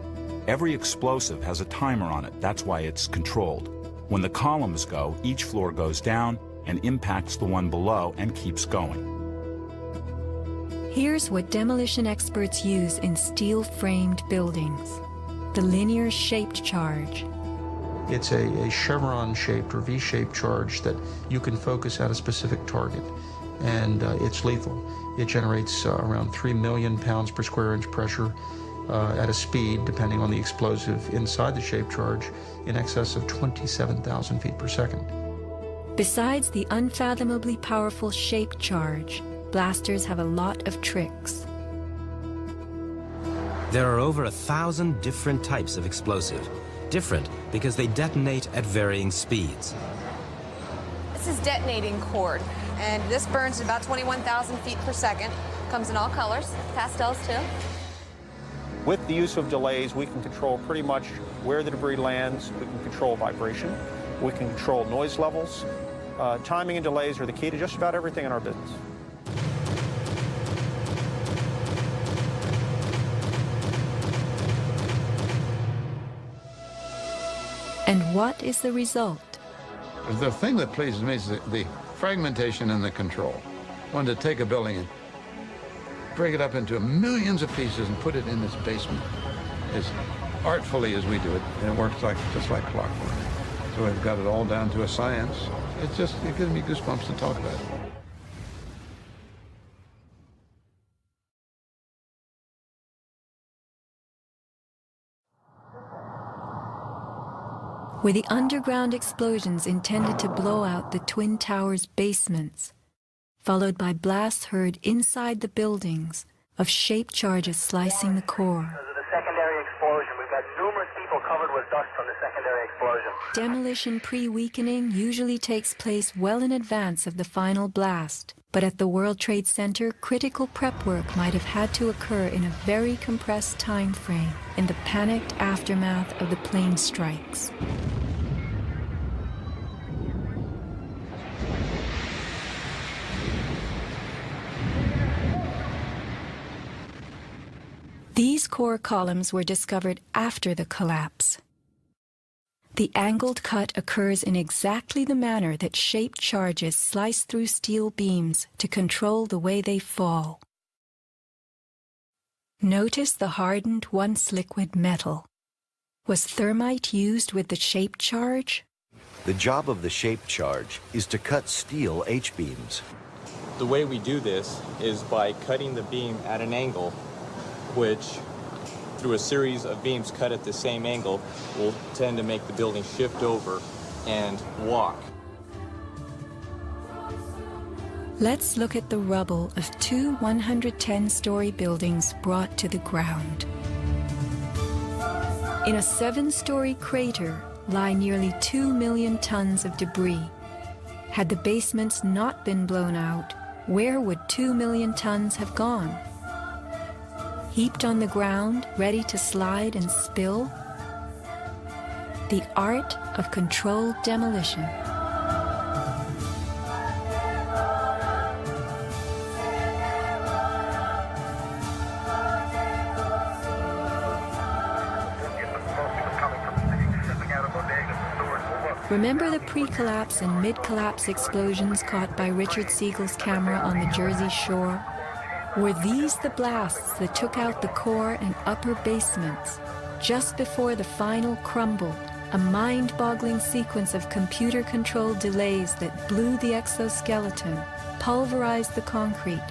Every explosive has a timer on it, that's why it's controlled. When the columns go, each floor goes down and impacts the one below and keeps going. Here's what demolition experts use in steel-framed buildings: the linear shaped charge. It's a chevron-shaped or V-shaped charge that you can focus at a specific target, and it's lethal. It generates around 3 million pounds per square inch pressure at a speed, depending on the explosive inside the shaped charge, in excess of 27,000 feet per second. Besides the unfathomably powerful shaped charge, blasters have a lot of tricks. There are over 1,000 different types of explosive. Different because they detonate at varying speeds. This is detonating cord, and this burns at about 21,000 feet per second. Comes in all colors, pastels too. With the use of delays, we can control pretty much where the debris lands. We can control vibration. We can control noise levels. Timing and delays are the key to just about everything in our business. And what is the result? The thing that pleases me is the fragmentation and the control. One to take a building and break it up into millions of pieces and put it in this basement as artfully as we do it, and it works just like clockwork. So we've got it all down to a science. It gives me goosebumps to talk about it. Were the underground explosions intended to blow out the Twin Towers' basements, followed by blasts heard inside the buildings of shaped charges slicing the core? Because of the secondary explosion, we've got numerous people covered with dust from the secondary explosion. Demolition pre-weakening usually takes place well in advance of the final blast, but at the World Trade Center, critical prep work might have had to occur in a very compressed time frame in the panicked aftermath of the plane strikes. These core columns were discovered after the collapse. The angled cut occurs in exactly the manner that shaped charges slice through steel beams to control the way they fall. Notice the hardened, once liquid metal. Was thermite used with the shape charge? The job of the shape charge is to cut steel H-beams. The way we do this is by cutting the beam at an angle, which, through a series of beams cut at the same angle, will tend to make the building shift over and walk. Let's look at the rubble of two 110-story buildings brought to the ground. In a 7-story crater lie nearly 2 million tons of debris. Had the basements not been blown out, where would 2 million tons have gone? Heaped on the ground, ready to slide and spill? The art of controlled demolition. Remember the pre-collapse and mid-collapse explosions caught by Richard Siegel's camera on the Jersey Shore? Were these the blasts that took out the core and upper basements? Just before the final crumble, a mind-boggling sequence of computer-controlled delays that blew the exoskeleton, pulverized the concrete,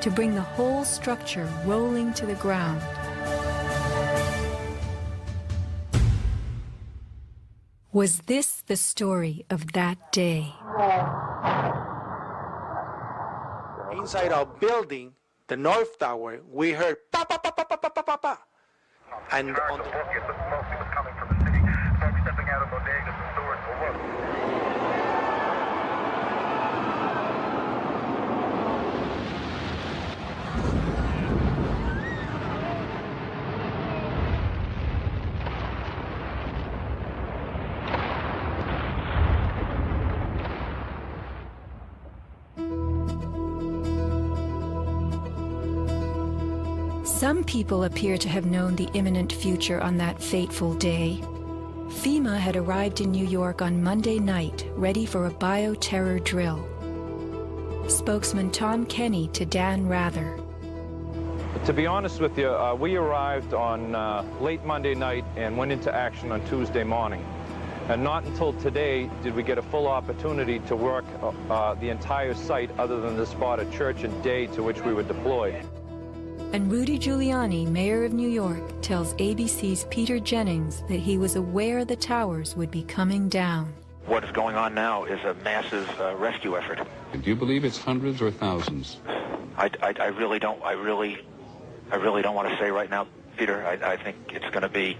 to bring the whole structure rolling to the ground. Was this the story of that day? Inside our building, the North Tower, we heard pa pa pa pa pa pa pa pa pa. And on the Mostly was coming from the city. Folks stepping out of bodegas and stores for work. Some people appear to have known the imminent future on that fateful day. FEMA had arrived in New York on Monday night, ready for a bioterror drill. Spokesman Tom Kenny to Dan Rather. To be honest with you, we arrived on late Monday night and went into action on Tuesday morning. And not until today did we get a full opportunity to work the entire site other than the spot at Church and Day to which we were deployed. And Rudy Giuliani, mayor of New York, tells ABC's Peter Jennings that he was aware the towers would be coming down. What is going on now is a massive rescue effort. Do you believe it's hundreds or thousands? I really don't want to say right now, Peter. I think it's going to be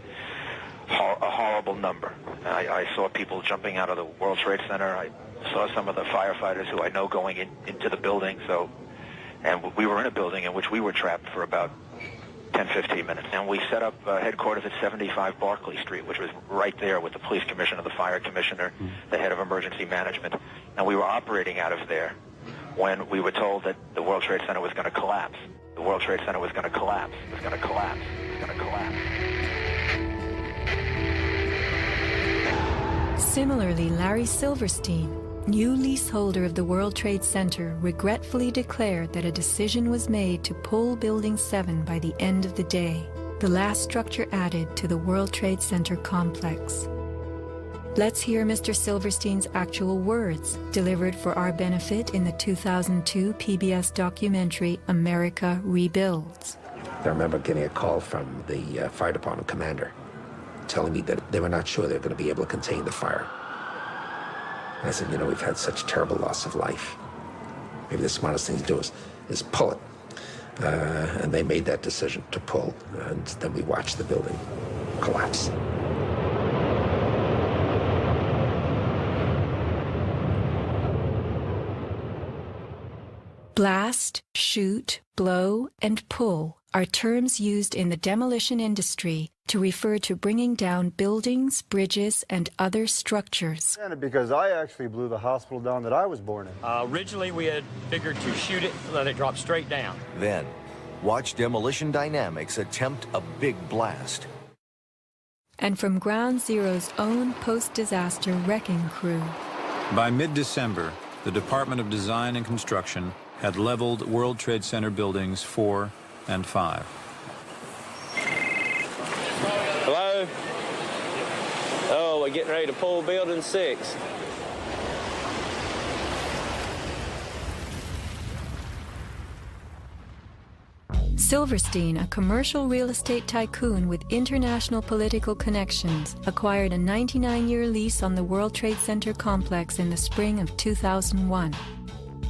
a horrible number. I saw people jumping out of the World Trade Center. I saw some of the firefighters who I know going into the building. And we were in a building in which we were trapped for about 10, 15 minutes. And we set up headquarters at 75 Barclay Street, which was right there with the police commissioner, the fire commissioner, the head of emergency management. And we were operating out of there when we were told that the World Trade Center was going to collapse. The World Trade Center was going to collapse. It was going to collapse. It was going to collapse. Similarly, Larry Silverstein, new leaseholder of the World Trade Center, regretfully declared that a decision was made to pull Building 7 by the end of the day, the last structure added to the World Trade Center complex. Let's hear Mr. Silverstein's actual words, delivered for our benefit in the 2002 PBS documentary America Rebuilds. I remember getting a call from the fire department commander telling me that they were not sure they were going to be able to contain the fire. And I said, you know, we've had such terrible loss of life. Maybe the smartest thing to do is pull it. And they made that decision to pull, and then we watched the building collapse. Blast, shoot, blow, and pull are terms used in the demolition industry to refer to bringing down buildings, bridges, and other structures. Because I actually blew the hospital down that I was born in. Originally, we had figured to shoot it, let it drop straight down. Then, watch Demolition Dynamics attempt a big blast. And from Ground Zero's own post-disaster wrecking crew. By mid-December, the Department of Design and Construction had leveled World Trade Center buildings 4 and 5. Hello? we're getting ready to pull Building 6. Silverstein, a commercial real estate tycoon with international political connections, acquired a 99-year lease on the World Trade Center complex in the spring of 2001.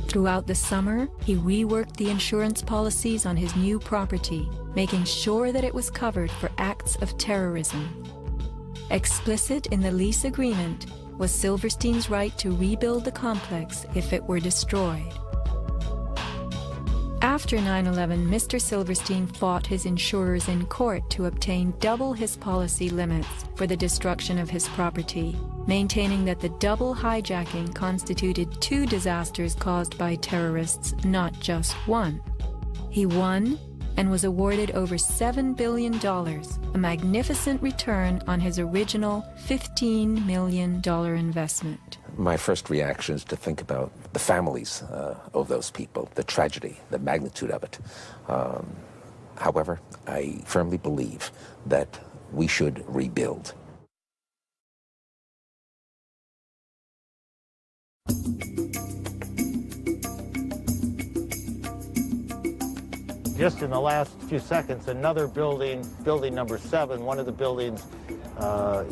Throughout the summer, he reworked the insurance policies on his new property, making sure that it was covered for acts of terrorism. Explicit in the lease agreement was Silverstein's right to rebuild the complex if it were destroyed. After 9/11, Mr. Silverstein fought his insurers in court to obtain double his policy limits for the destruction of his property, maintaining that the double hijacking constituted 2 disasters caused by terrorists, not just one. He won and was awarded over $7 billion, a magnificent return on his original $15 million investment. My first reaction is to think about the families of those people, the tragedy, the magnitude of it. However, I firmly believe that we should rebuild. Just in the last few seconds, another building, building number 7, one of the buildings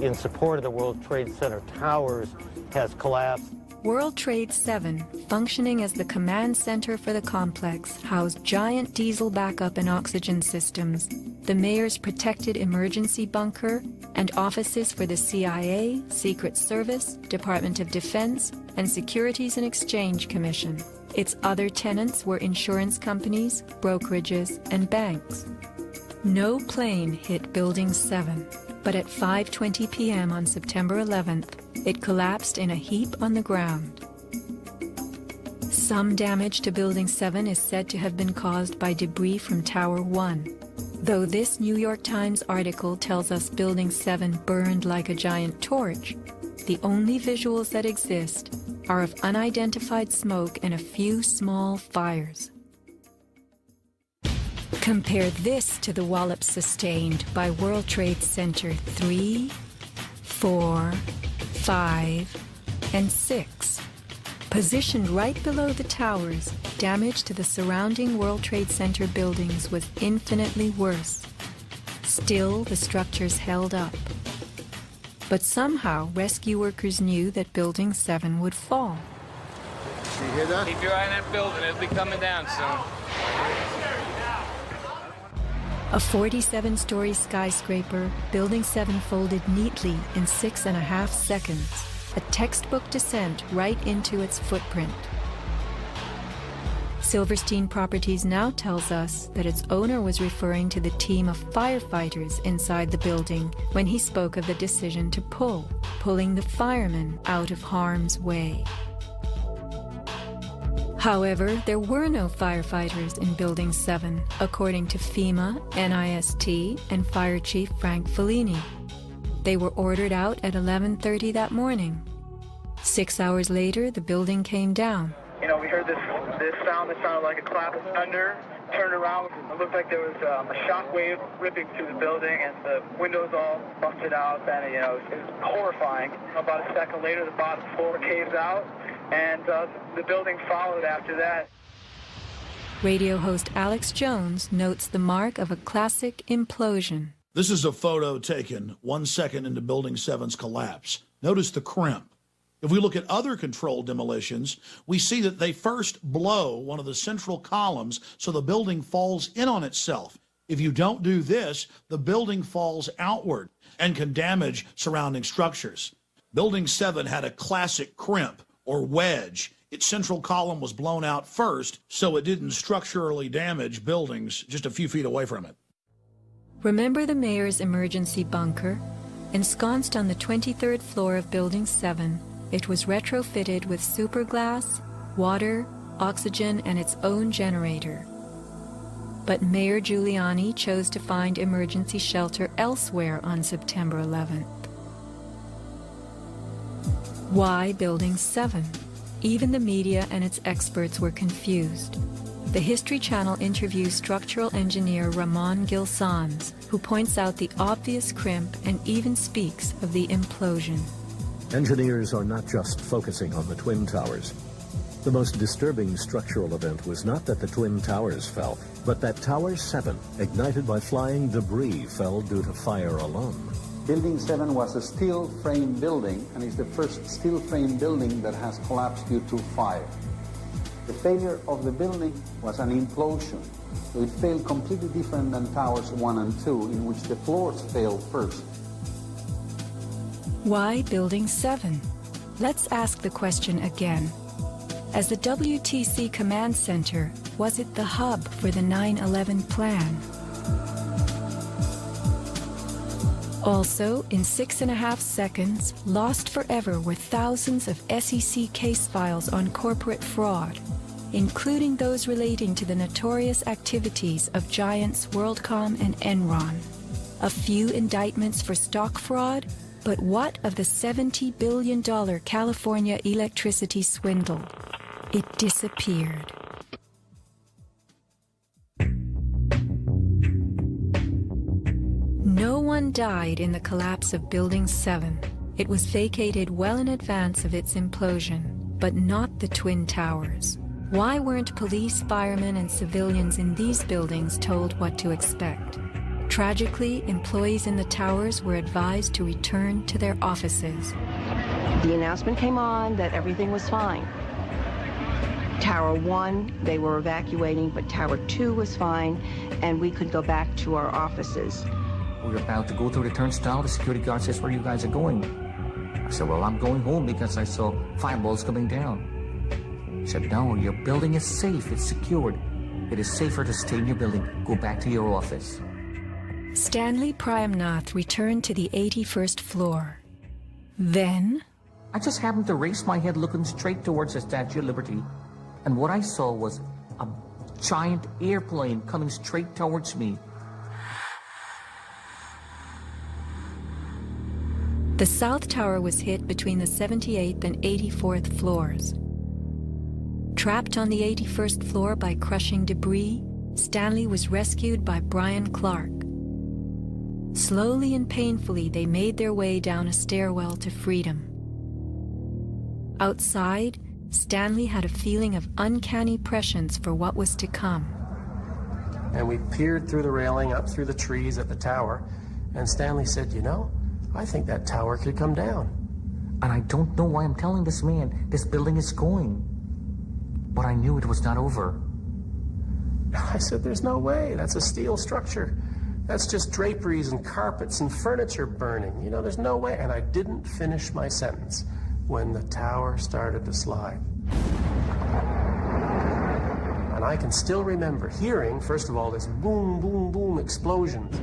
in support of the World Trade Center towers, has collapsed. World Trade 7, functioning as the command center for the complex, housed giant diesel backup and oxygen systems, the mayor's protected emergency bunker, and offices for the CIA, Secret Service, Department of Defense, and Securities and Exchange Commission. Its other tenants were insurance companies, brokerages, and banks. No plane hit Building 7, but at 5:20 p.m. on September 11th, it collapsed in a heap on the ground. Some damage to Building 7 is said to have been caused by debris from Tower 1. Though this New York Times article tells us Building 7 burned like a giant torch, the only visuals that exist are of unidentified smoke and a few small fires. Compare this to the wallops sustained by World Trade Center 3, 4, 5, and 6. Positioned right below the towers, damage to the surrounding World Trade Center buildings was infinitely worse. Still, the structures held up. But somehow, rescue workers knew that Building 7 would fall. You hear that? Keep your eye on that building. It'll be coming down soon. A 47-story skyscraper, Building 7 folded neatly in 6.5 seconds, a textbook descent right into its footprint. Silverstein Properties now tells us that its owner was referring to the team of firefighters inside the building when he spoke of the decision to pulling the firemen out of harm's way. However, there were no firefighters in Building 7, according to FEMA, NIST, and Fire Chief Frank Fellini. They were ordered out at 11:30 that morning. 6 hours later, the building came down. You know, we heard this sound that sounded like a clap of thunder. Turned around, it looked like there was a shock wave ripping through the building, and the windows all busted out. And, you know, it was horrifying. About a second later, the bottom floor caves out, and the building followed after that. Radio host Alex Jones notes the mark of a classic implosion. This is a photo taken 1 second into Building 7's collapse. Notice the crimp. If we look at other controlled demolitions, we see that they first blow one of the central columns so the building falls in on itself. If you don't do this, the building falls outward and can damage surrounding structures. Building 7 had a classic crimp or wedge. Its central column was blown out first, so it didn't structurally damage buildings just a few feet away from it. Remember the mayor's emergency bunker? Ensconced on the 23rd floor of Building 7, it was retrofitted with superglass, water, oxygen, and its own generator. But Mayor Giuliani chose to find emergency shelter elsewhere on September 11th. Why Building 7? Even the media and its experts were confused. The History Channel interviews structural engineer Ramon Gilsans, who points out the obvious crimp and even speaks of the implosion. Engineers are not just focusing on the Twin Towers. The most disturbing structural event was not that the Twin Towers fell, but that Tower 7, ignited by flying debris, fell due to fire alone. Building 7 was a steel frame building, and is the first steel frame building that has collapsed due to fire. The failure of the building was an implosion, so it failed completely different than Towers 1 and 2, in which the floors failed first. Why Building 7? Let's ask the question again. As the WTC Command Center, was it the hub for the 9/11 plan? Also, in 6.5 seconds, lost forever were thousands of SEC case files on corporate fraud, including those relating to the notorious activities of giants WorldCom and Enron. A few indictments for stock fraud, but what of the $70 billion California electricity swindle? It disappeared. No one died in the collapse of Building 7. It was vacated well in advance of its implosion, but not the Twin Towers. Why weren't police, firemen, and civilians in these buildings told what to expect? Tragically, employees in the towers were advised to return to their offices. The announcement came on that everything was fine. Tower 1, they were evacuating, but Tower 2 was fine, and we could go back to our offices. We're about to go through the turnstile. The security guard says, "Where you guys are going?" I said, "Well, I'm going home because I saw fireballs coming down." He said, "No, your building is safe. It's secured. It is safer to stay in your building. Go back to your office." Stanley Prayamnath returned to the 81st floor. Then, I just happened to raise my head looking straight towards the Statue of Liberty, and what I saw was a giant airplane coming straight towards me. the South Tower was hit between the 78th and 84th floors. Trapped on the 81st floor by crushing debris, Stanley was rescued by Brian Clark. Slowly and painfully, they made their way down a stairwell to freedom. Outside, Stanley had a feeling of uncanny prescience for what was to come. And we peered through the railing up through the trees at the tower, and Stanley said, "You know, I think that tower could come down." And I don't know why I'm telling this man this building is going. But I knew it was not over. I said, "There's no way. That's a steel structure. That's just draperies and carpets and furniture burning. You know, there's no way." And I didn't finish my sentence when the tower started to slide. And I can still remember hearing, first of all, this boom, boom, boom explosions.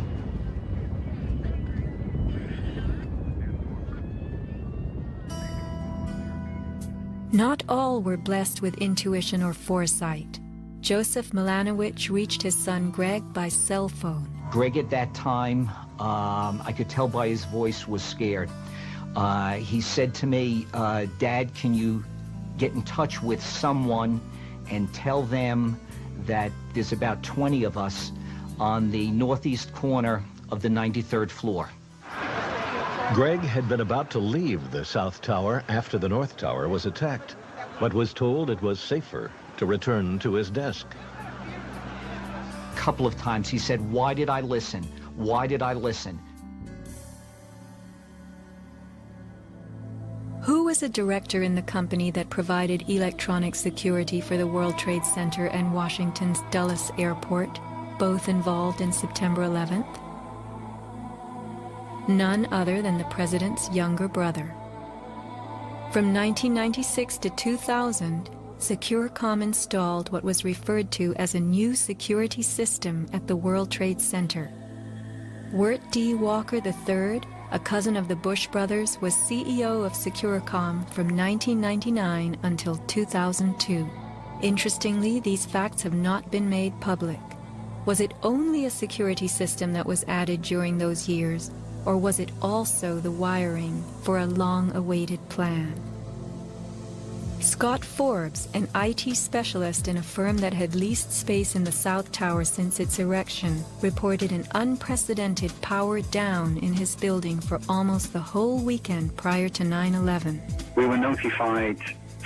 Not all were blessed with intuition or foresight. Joseph Milanowicz reached his son Greg by cell phone. Greg at that time, I could tell by his voice, was scared. He said to me, "Dad, can you get in touch with someone and tell them that there's about 20 of us on the northeast corner of the 93rd floor." Greg had been about to leave the South Tower after the North Tower was attacked, but was told it was safer to return to his desk. A couple of times he said, "Why did I listen? Why did I listen?" Who was a director in the company that provided electronic security for the World Trade Center and Washington's Dulles Airport, both involved in September 11th? None other than the president's younger brother. From 1996 to 2000, Securacom installed what was referred to as a new security system at the World Trade Center. Wirt D. Walker III, a cousin of the Bush brothers, was CEO of Securacom from 1999 until 2002. Interestingly, these facts have not been made public. Was it only a security system that was added during those years, or was it also the wiring for a long-awaited plan? Scott Forbes, an IT specialist in a firm that had leased space in the South Tower since its erection, reported an unprecedented power down in his building for almost the whole weekend prior to 9/11. We were notified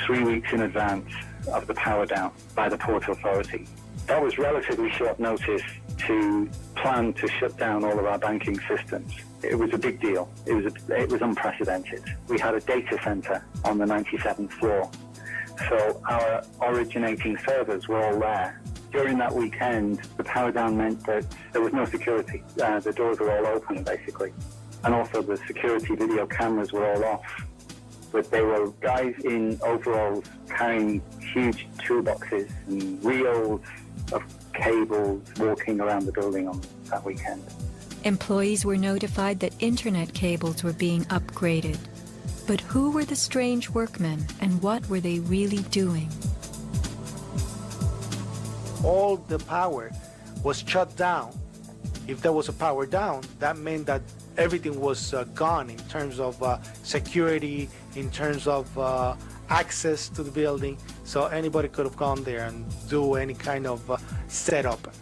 3 weeks in advance of the power down by the Port Authority. That was relatively short notice to plan to shut down all of our banking systems. It was a big deal. It was unprecedented. We had a data center on the 97th floor, so our originating servers were all there. During that weekend, the power down meant that there was no security. The doors were all open, basically, and also the security video cameras were all off. But there were guys in overalls carrying huge toolboxes and reels of cables walking around the building on that weekend. Employees were notified that internet cables were being upgraded. But who were the strange workmen, and what were they really doing? All the power was shut down. If there was a power down, that meant that everything was gone in terms of security, in terms of access to the building, so anybody could have gone there and do any kind of setup.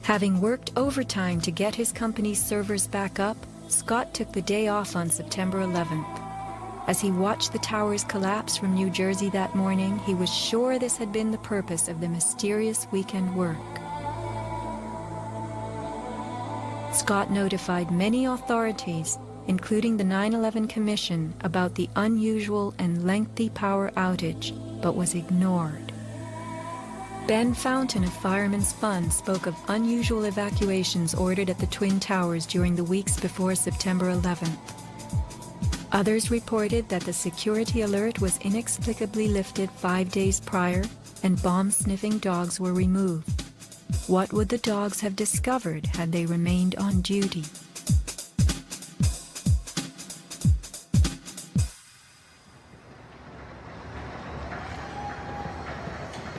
Having worked overtime to get his company's servers back up, Scott took the day off on September 11th. As he watched the towers collapse from New Jersey that morning, he was sure this had been the purpose of the mysterious weekend work. Scott notified many authorities, including the 9/11 Commission, about the unusual and lengthy power outage, but was ignored. Ben Fountain of Fireman's Fund spoke of unusual evacuations ordered at the Twin Towers during the weeks before September 11th. Others reported that the security alert was inexplicably lifted 5 days prior and bomb-sniffing dogs were removed. What would the dogs have discovered had they remained on duty?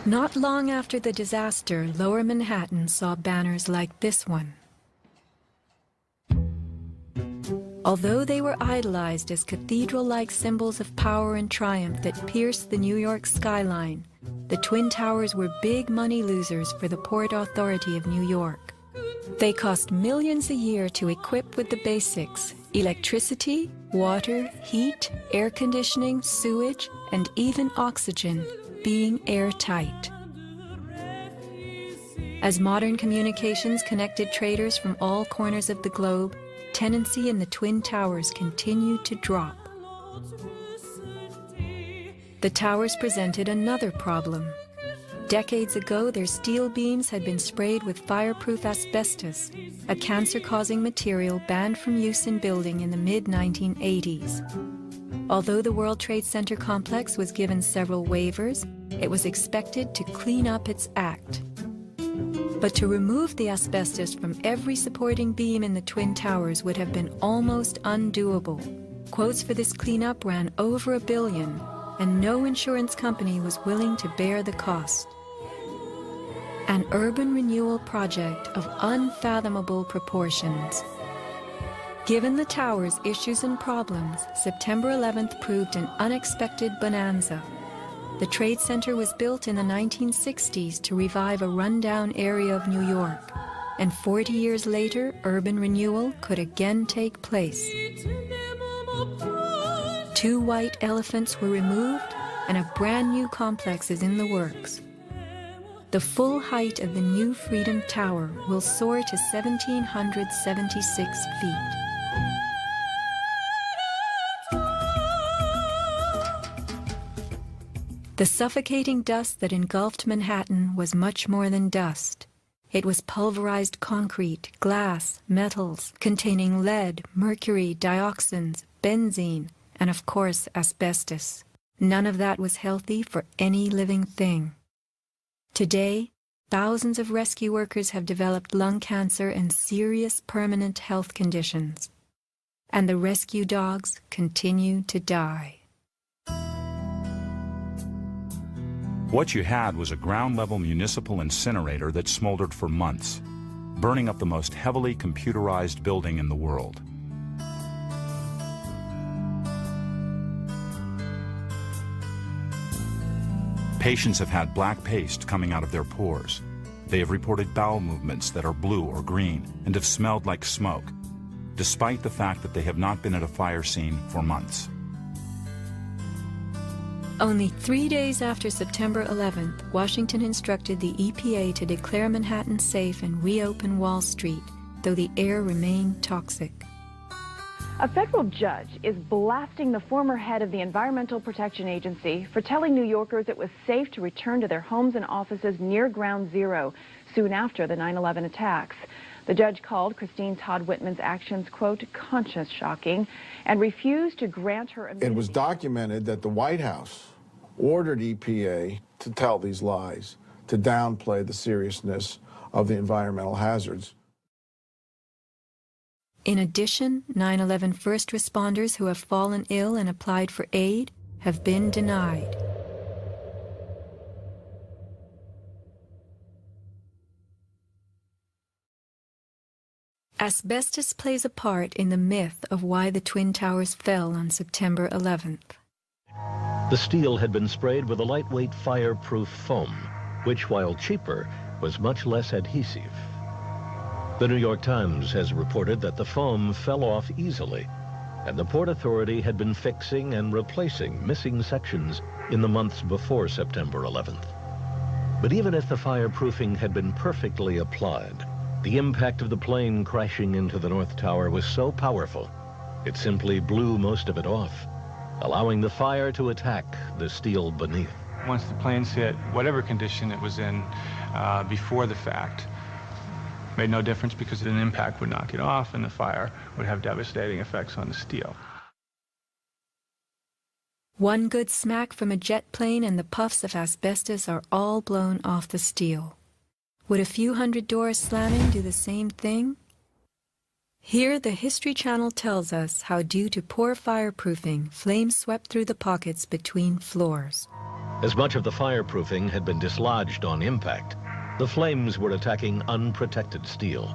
Not long after the disaster, Lower Manhattan saw banners like this one. Although they were idolized as cathedral-like symbols of power and triumph that pierced the New York skyline, the Twin Towers were big money losers for the Port Authority of New York. They cost millions a year to equip with the basics: electricity, water, heat, air conditioning, sewage, and even oxygen, being airtight. As modern communications connected traders from all corners of the globe, tenancy in the Twin Towers continued to drop. The towers presented another problem. Decades ago, their steel beams had been sprayed with fireproof asbestos, a cancer-causing material banned from use in building in the mid-1980s. Although the World Trade Center complex was given several waivers, it was expected to clean up its act. But to remove the asbestos from every supporting beam in the Twin Towers would have been almost undoable. Quotes for this cleanup ran over $1 billion, and no insurance company was willing to bear the cost. An urban renewal project of unfathomable proportions. Given the tower's issues and problems, September 11th proved an unexpected bonanza. The Trade Center was built in the 1960s to revive a rundown area of New York, and 40 years later, urban renewal could again take place. 2 white elephants were removed, and a brand new complex is in the works. The full height of the new Freedom Tower will soar to 1,776 feet. The suffocating dust that engulfed Manhattan was much more than dust. It was pulverized concrete, glass, metals containing lead, mercury, dioxins, benzene, and of course asbestos. None of that was healthy for any living thing. Today, thousands of rescue workers have developed lung cancer and serious permanent health conditions. And the rescue dogs continue to die. What you had was a ground-level municipal incinerator that smoldered for months, burning up the most heavily computerized building in the world. Patients have had black paste coming out of their pores. They have reported bowel movements that are blue or green and have smelled like smoke, despite the fact that they have not been at a fire scene for months. Only 3 days after September 11th, Washington instructed the EPA to declare Manhattan safe and reopen Wall Street, though the air remained toxic. A federal judge is blasting the former head of the Environmental Protection Agency for telling New Yorkers it was safe to return to their homes and offices near Ground Zero soon after the 9/11 attacks. The judge called Christine Todd Whitman's actions, quote, conscience shocking, and refused to grant her immunity. It was documented that the White House ordered EPA to tell these lies, to downplay the seriousness of the environmental hazards. In addition, 9/11 first responders who have fallen ill and applied for aid have been denied. Asbestos plays a part in the myth of why the Twin Towers fell on September 11th. The steel had been sprayed with a lightweight fireproof foam, which, while cheaper, was much less adhesive. The New York Times has reported that the foam fell off easily, and the Port Authority had been fixing and replacing missing sections in the months before September 11th. But even if the fireproofing had been perfectly applied, the impact of the plane crashing into the North Tower was so powerful, it simply blew most of it off, allowing the fire to attack the steel beneath. Once the planes hit, whatever condition it was in before the fact, made no difference because an impact would knock it off and the fire would have devastating effects on the steel. One good smack from a jet plane and the puffs of asbestos are all blown off the steel. Would a few hundred doors slamming do the same thing? Here, the History Channel tells us how, due to poor fireproofing, flames swept through the pockets between floors. As much of the fireproofing had been dislodged on impact, the flames were attacking unprotected steel.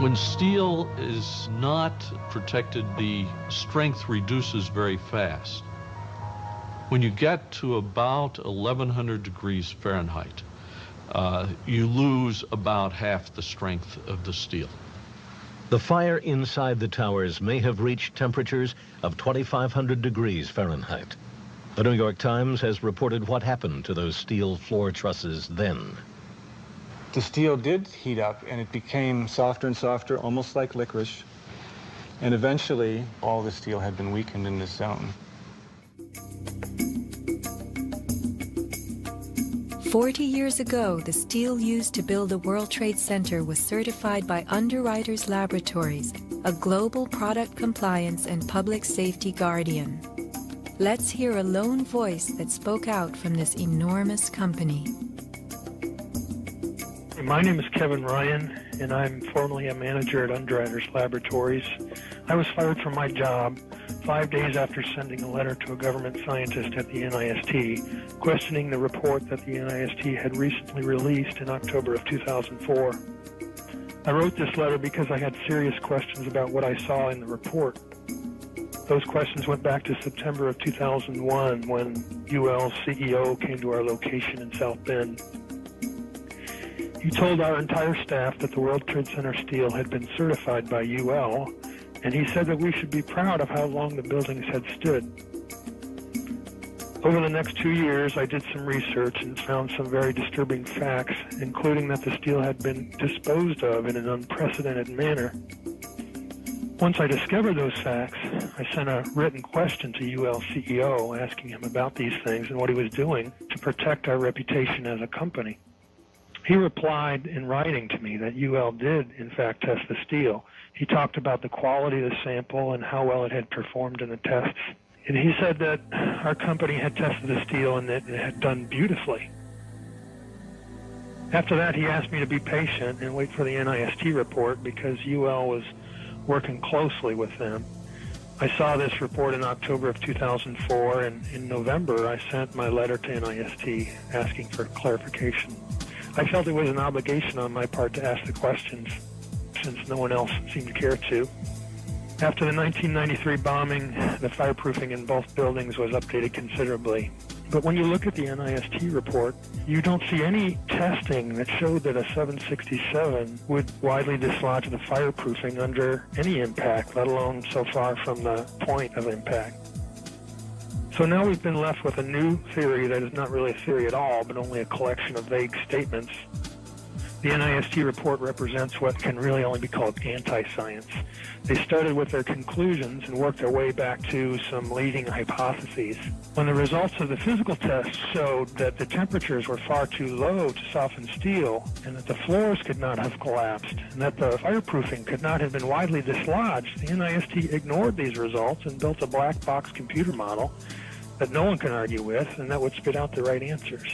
When steel is not protected, the strength reduces very fast. When you get to about 1100 degrees Fahrenheit, you lose about half the strength of the steel. The fire inside the towers may have reached temperatures of 2500 degrees Fahrenheit. The New York Times has reported what happened to those steel floor trusses then. The steel did heat up and it became softer and softer, almost like licorice. And eventually, all the steel had been weakened in this zone. 40 years ago, the steel used to build the World Trade Center was certified by Underwriters Laboratories, a global product compliance and public safety guardian. Let's hear a lone voice that spoke out from this enormous company. My name is Kevin Ryan, and I'm formerly a manager at Underwriters Laboratories. I was fired from my job 5 days after sending a letter to a government scientist at the NIST, questioning the report that the NIST had recently released in October of 2004. I wrote this letter because I had serious questions about what I saw in the report. Those questions went back to September of 2001 when UL's CEO came to our location in South Bend. He told our entire staff that the World Trade Center steel had been certified by UL, and he said that we should be proud of how long the buildings had stood. Over the next 2 years, I did some research and found some very disturbing facts, including that the steel had been disposed of in an unprecedented manner. Once I discovered those facts, I sent a written question to UL CEO asking him about these things and what he was doing to protect our reputation as a company. He replied in writing to me that UL did, in fact, test the steel. He talked about the quality of the sample and how well it had performed in the tests. And he said that our company had tested the steel and that it had done beautifully. After that, he asked me to be patient and wait for the NIST report because UL was working closely with them. I saw this report in October of 2004, and in November, I sent my letter to NIST asking for clarification. I felt it was an obligation on my part to ask the questions, since no one else seemed to care to. After the 1993 bombing, the fireproofing in both buildings was updated considerably. But when you look at the NIST report, you don't see any testing that showed that a 767 would widely dislodge the fireproofing under any impact, let alone so far from the point of impact. So now we've been left with a new theory that is not really a theory at all, but only a collection of vague statements. The NIST report represents what can really only be called anti-science. They started with their conclusions and worked their way back to some leading hypotheses. When the results of the physical tests showed that the temperatures were far too low to soften steel, and that the floors could not have collapsed, and that the fireproofing could not have been widely dislodged, the NIST ignored these results and built a black box computer model that no one can argue with, and that would spit out the right answers.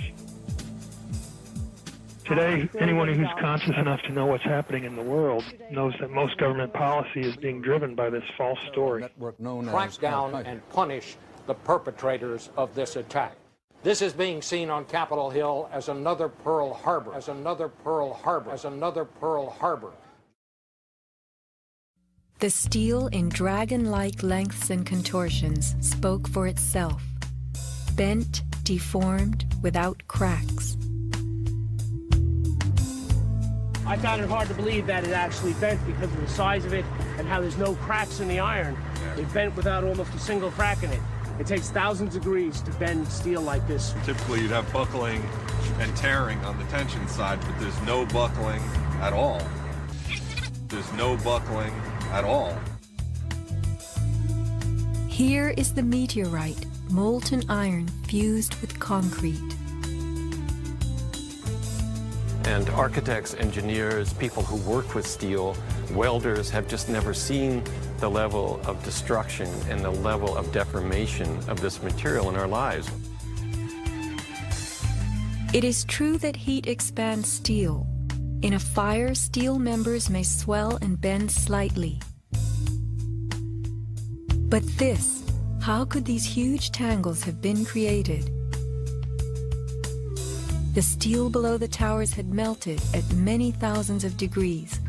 Today, anyone who's conscious enough to know what's happening in the world knows that most government policy is being driven by this false story. Crack down and punish the perpetrators of this attack. This is being seen on Capitol Hill as another Pearl Harbor, as another Pearl Harbor, as another Pearl Harbor. The steel in dragon-like lengths and contortions spoke for itself. Bent, deformed, without cracks. I found it hard to believe that it actually bent because of the size of it and how there's no cracks in the iron. It bent without almost a single crack in it. It takes thousands of degrees to bend steel like this. Typically you'd have buckling and tearing on the tension side, but there's no buckling at all. There's no buckling at all. Here is the meteorite, molten iron fused with concrete. And architects, engineers, people who work with steel, welders have just never seen the level of destruction and the level of deformation of this material in our lives. It is true that heat expands steel. In a fire, steel members may swell and bend slightly. But this, how could these huge tangles have been created? The steel below the towers had melted at many thousands of degrees.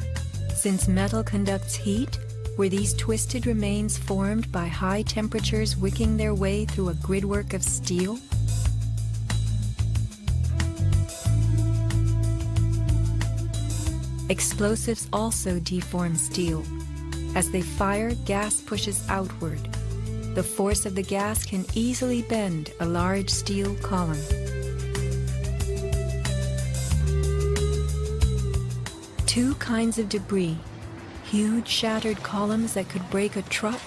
Since metal conducts heat, were these twisted remains formed by high temperatures wicking their way through a gridwork of steel? Explosives also deform steel. As they fire, gas pushes outward. The force of the gas can easily bend a large steel column. Two kinds of debris, huge shattered columns that could break a truck,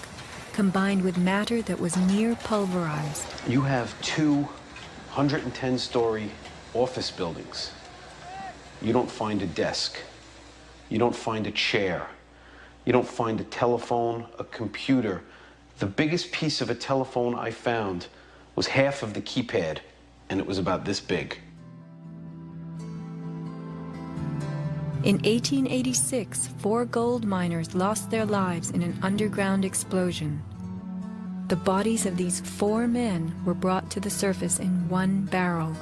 combined with matter that was near pulverized. You have two 110-story office buildings. You don't find a desk. You don't find a chair. You don't find a telephone, a computer. The biggest piece of a telephone I found was half of the keypad, and it was about this big. In 1886, 4 gold miners lost their lives in an underground explosion. The bodies of these 4 men were brought to the surface in one barrel.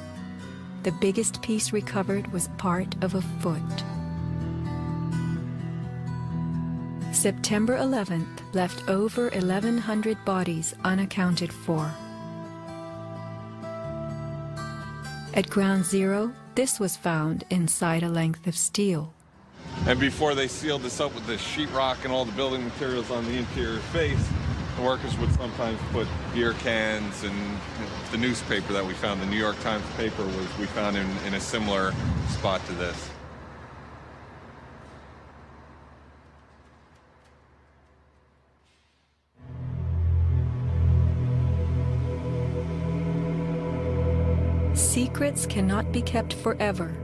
The biggest piece recovered was part of a foot. September 11th left over 1,100 bodies unaccounted for. At Ground Zero, this was found inside a length of steel. And before they sealed this up with the sheetrock and all the building materials on the interior face, the workers would sometimes put beer cans, and the newspaper that we found, the New York Times paper, we found in a similar spot to this. Secrets cannot be kept forever.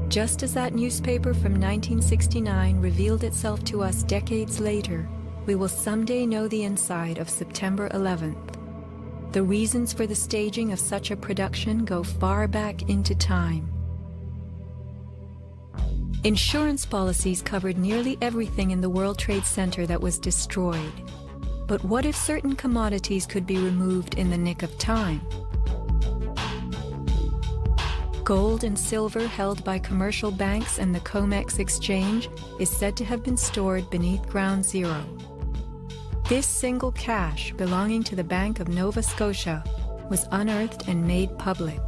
Just as that newspaper from 1969 revealed itself to us decades later, we will someday know the inside of September 11th. The reasons for the staging of such a production go far back into time. Insurance policies covered nearly everything in the World Trade Center that was destroyed. But what if certain commodities could be removed in the nick of time? Gold and silver held by commercial banks and the COMEX exchange is said to have been stored beneath Ground Zero. This single cache belonging to the Bank of Nova Scotia was unearthed and made public.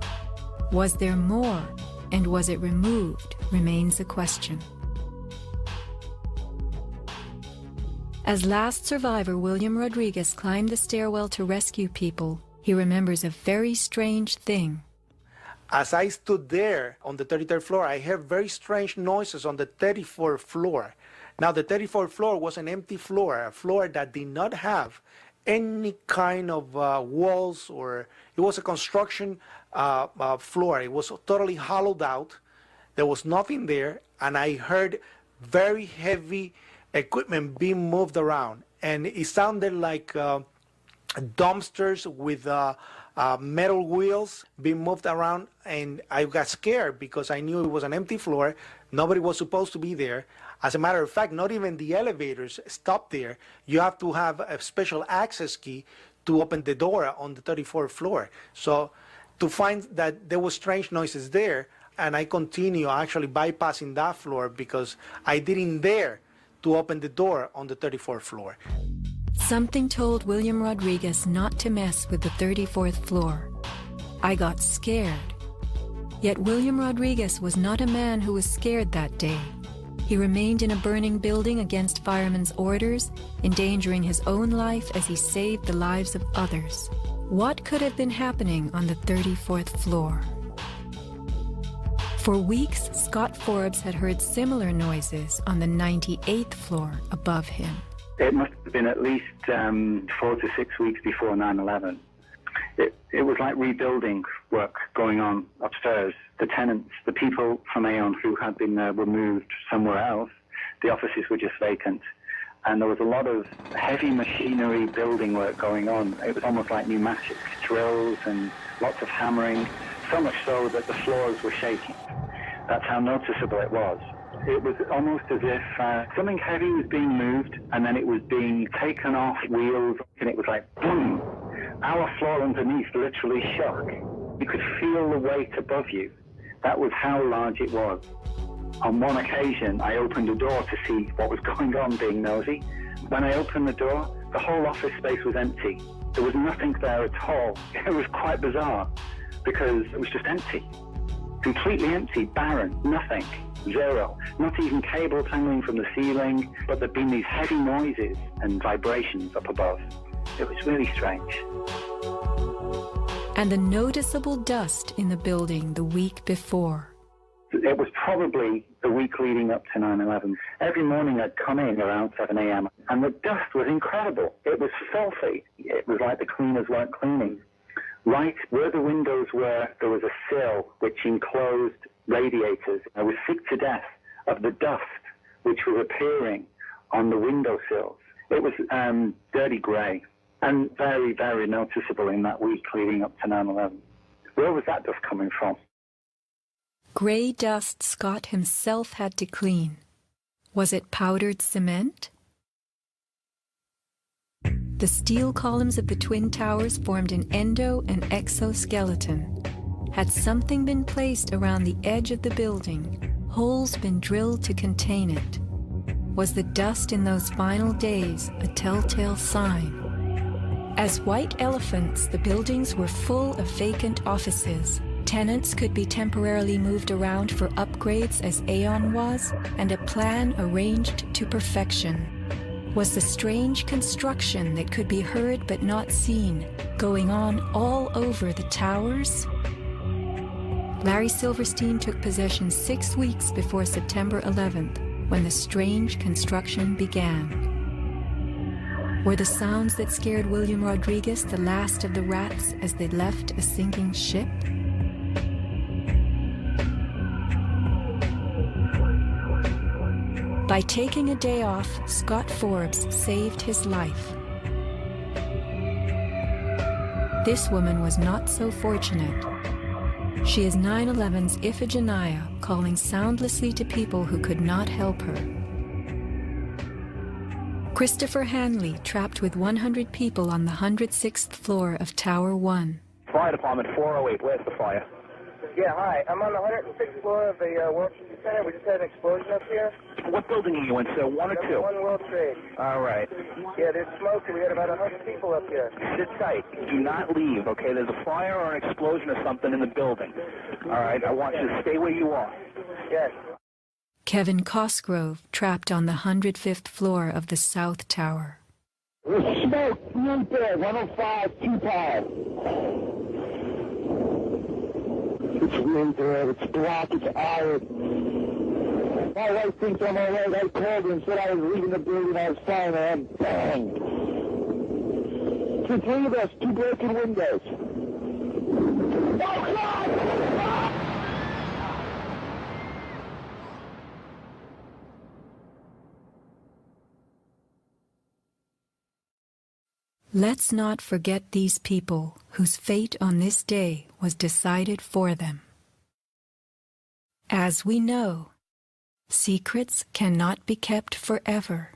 Was there more, and was it removed, remains a question. As last survivor William Rodriguez climbed the stairwell to rescue people, he remembers a very strange thing. As I stood there on the 33rd floor, I heard very strange noises on the 34th floor. Now, the 34th floor was an empty floor, a floor that did not have any kind of walls, or it was a construction floor. It was totally hollowed out. There was nothing there, and I heard very heavy equipment being moved around, and it sounded like dumpsters with metal wheels being moved around, and I got scared because I knew it was an empty floor. Nobody was supposed to be there. As a matter of fact, not even the elevators stopped there. You have to have a special access key to open the door on the 34th floor. So to find that there were strange noises there, and I continue actually bypassing that floor because I didn't dare to open the door on the 34th floor. Something told William Rodriguez not to mess with the 34th floor. I got scared. Yet William Rodriguez was not a man who was scared that day. He remained in a burning building against firemen's orders, endangering his own life as he saved the lives of others. What could have been happening on the 34th floor? For weeks, Scott Forbes had heard similar noises on the 98th floor above him. It must have been at least 4 to 6 weeks before 9/11. It was like rebuilding work going on upstairs. The tenants, the people from Aon who had been were moved somewhere else, the offices were just vacant. And there was a lot of heavy machinery building work going on. It was almost like pneumatic drills and lots of hammering, so much so that the floors were shaking. That's how noticeable it was. It was almost as if something heavy was being moved and then it was being taken off wheels, and it was like boom. Our floor underneath literally shook. You could feel the weight above you. That was how large it was. On one occasion, I opened a door to see what was going on, being nosy. When I opened the door, the whole office space was empty. There was nothing there at all. It was quite bizarre because it was just empty. Completely empty, barren, nothing, zero. Not even cables hanging from the ceiling, but there'd been these heavy noises and vibrations up above. It was really strange. And the noticeable dust in the building the week before. It was probably the week leading up to 9/11. Every morning I'd come in around 7 a.m. and the dust was incredible. It was filthy. It was like the cleaners weren't cleaning. Right where the windows were, there was a sill which enclosed radiators. I was sick to death of the dust which was appearing on the windowsills. It was dirty grey and very, very noticeable in that week leading up to 9/11. Where was that dust coming from? Grey dust Scott himself had to clean. Was it powdered cement? The steel columns of the Twin Towers formed an endo and exoskeleton. Had something been placed around the edge of the building, holes been drilled to contain it? Was the dust in those final days a telltale sign? As white elephants, the buildings were full of vacant offices. Tenants could be temporarily moved around for upgrades as Aon was, and a plan arranged to perfection. Was the strange construction that could be heard but not seen going on all over the towers? Larry Silverstein took possession 6 weeks before September 11th, when the strange construction began. Were the sounds that scared William Rodriguez the last of the rats as they left a sinking ship? By taking a day off, Scott Forbes saved his life. This woman was not so fortunate. She is 9/11's Iphigenia, calling soundlessly to people who could not help her. Christopher Hanley, trapped with 100 people on the 106th floor of Tower 1. Fire Department 408, where's the fire? Yeah, hi. I'm on the 106th floor of the World Trade Center. We just had an explosion up here. What building are you in, sir? 1 or 2? 1 World Trade. All right. Yeah, there's smoke, and we had about 100 people up here. Sit tight. Do not leave, okay? There's a fire or an explosion or something in the building. All right? I want you to stay where you are. Yes. Kevin Cosgrove trapped on the 105th floor of the South Tower. There's smoke right there, 105, 25. It's right there, it's black, it's iron. My wife thinks I'm all right. I called her and said I was leaving the building, I was fine, and bang. It's 3 of us, 2 broken windows. Oh, God! Let's not forget these people whose fate on this day was decided for them. As we know, secrets cannot be kept forever.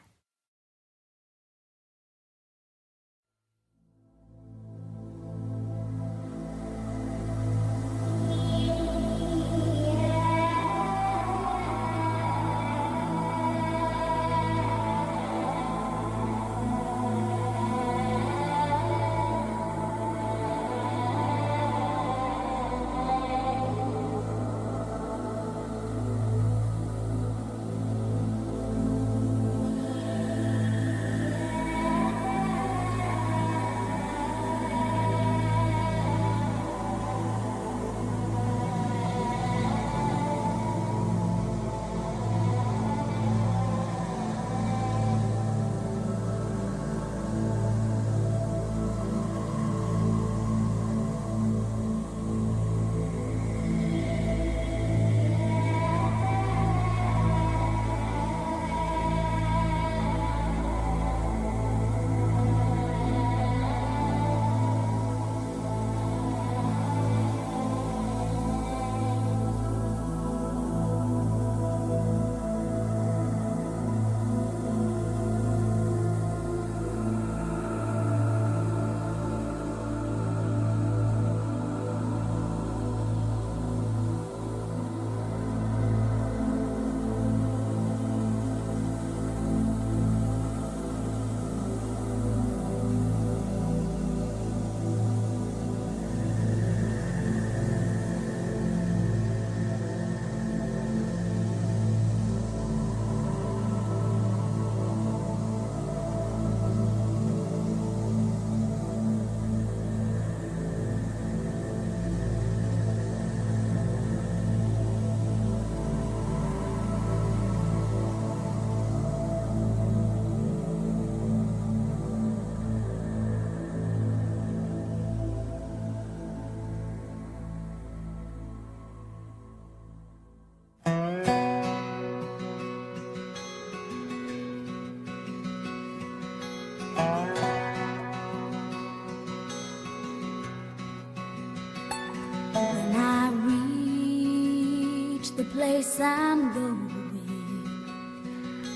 When I reach the place I'm going,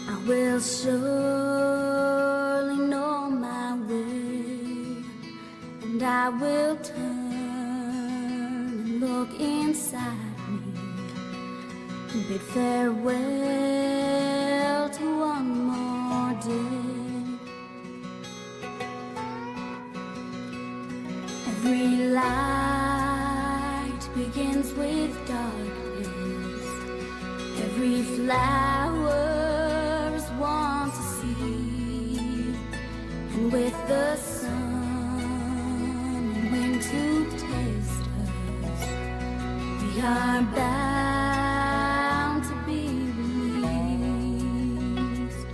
I will surely know my way, and I will turn and look inside me and bid farewell to one more day. Every light begins with darkness. Every flower is one to see, and with the sun and wind to taste us, we are bound to be released.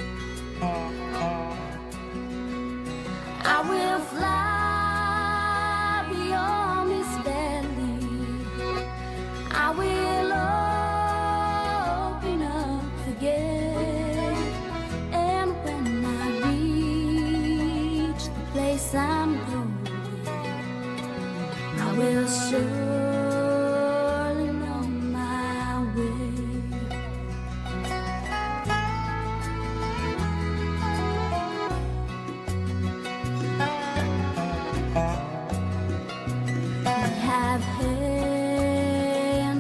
I will fly beyond this valley. I will open up the gate, and when I reach the place I'm going, I will surely know my way. We have hands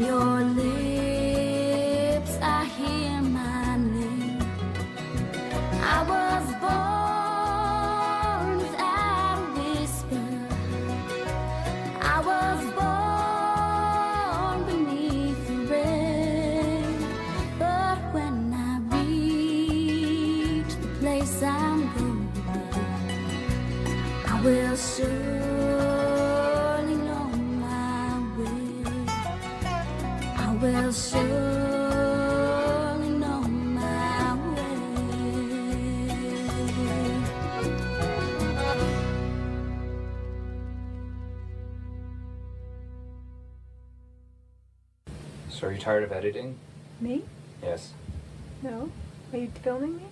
your lips I hear my name. I was born without a whisper. I was born beneath the rain. But when I reach the place I'm going, I will surely know my way. I will surely know my way. So are you tired of editing? Me? Yes. No. Are you filming me?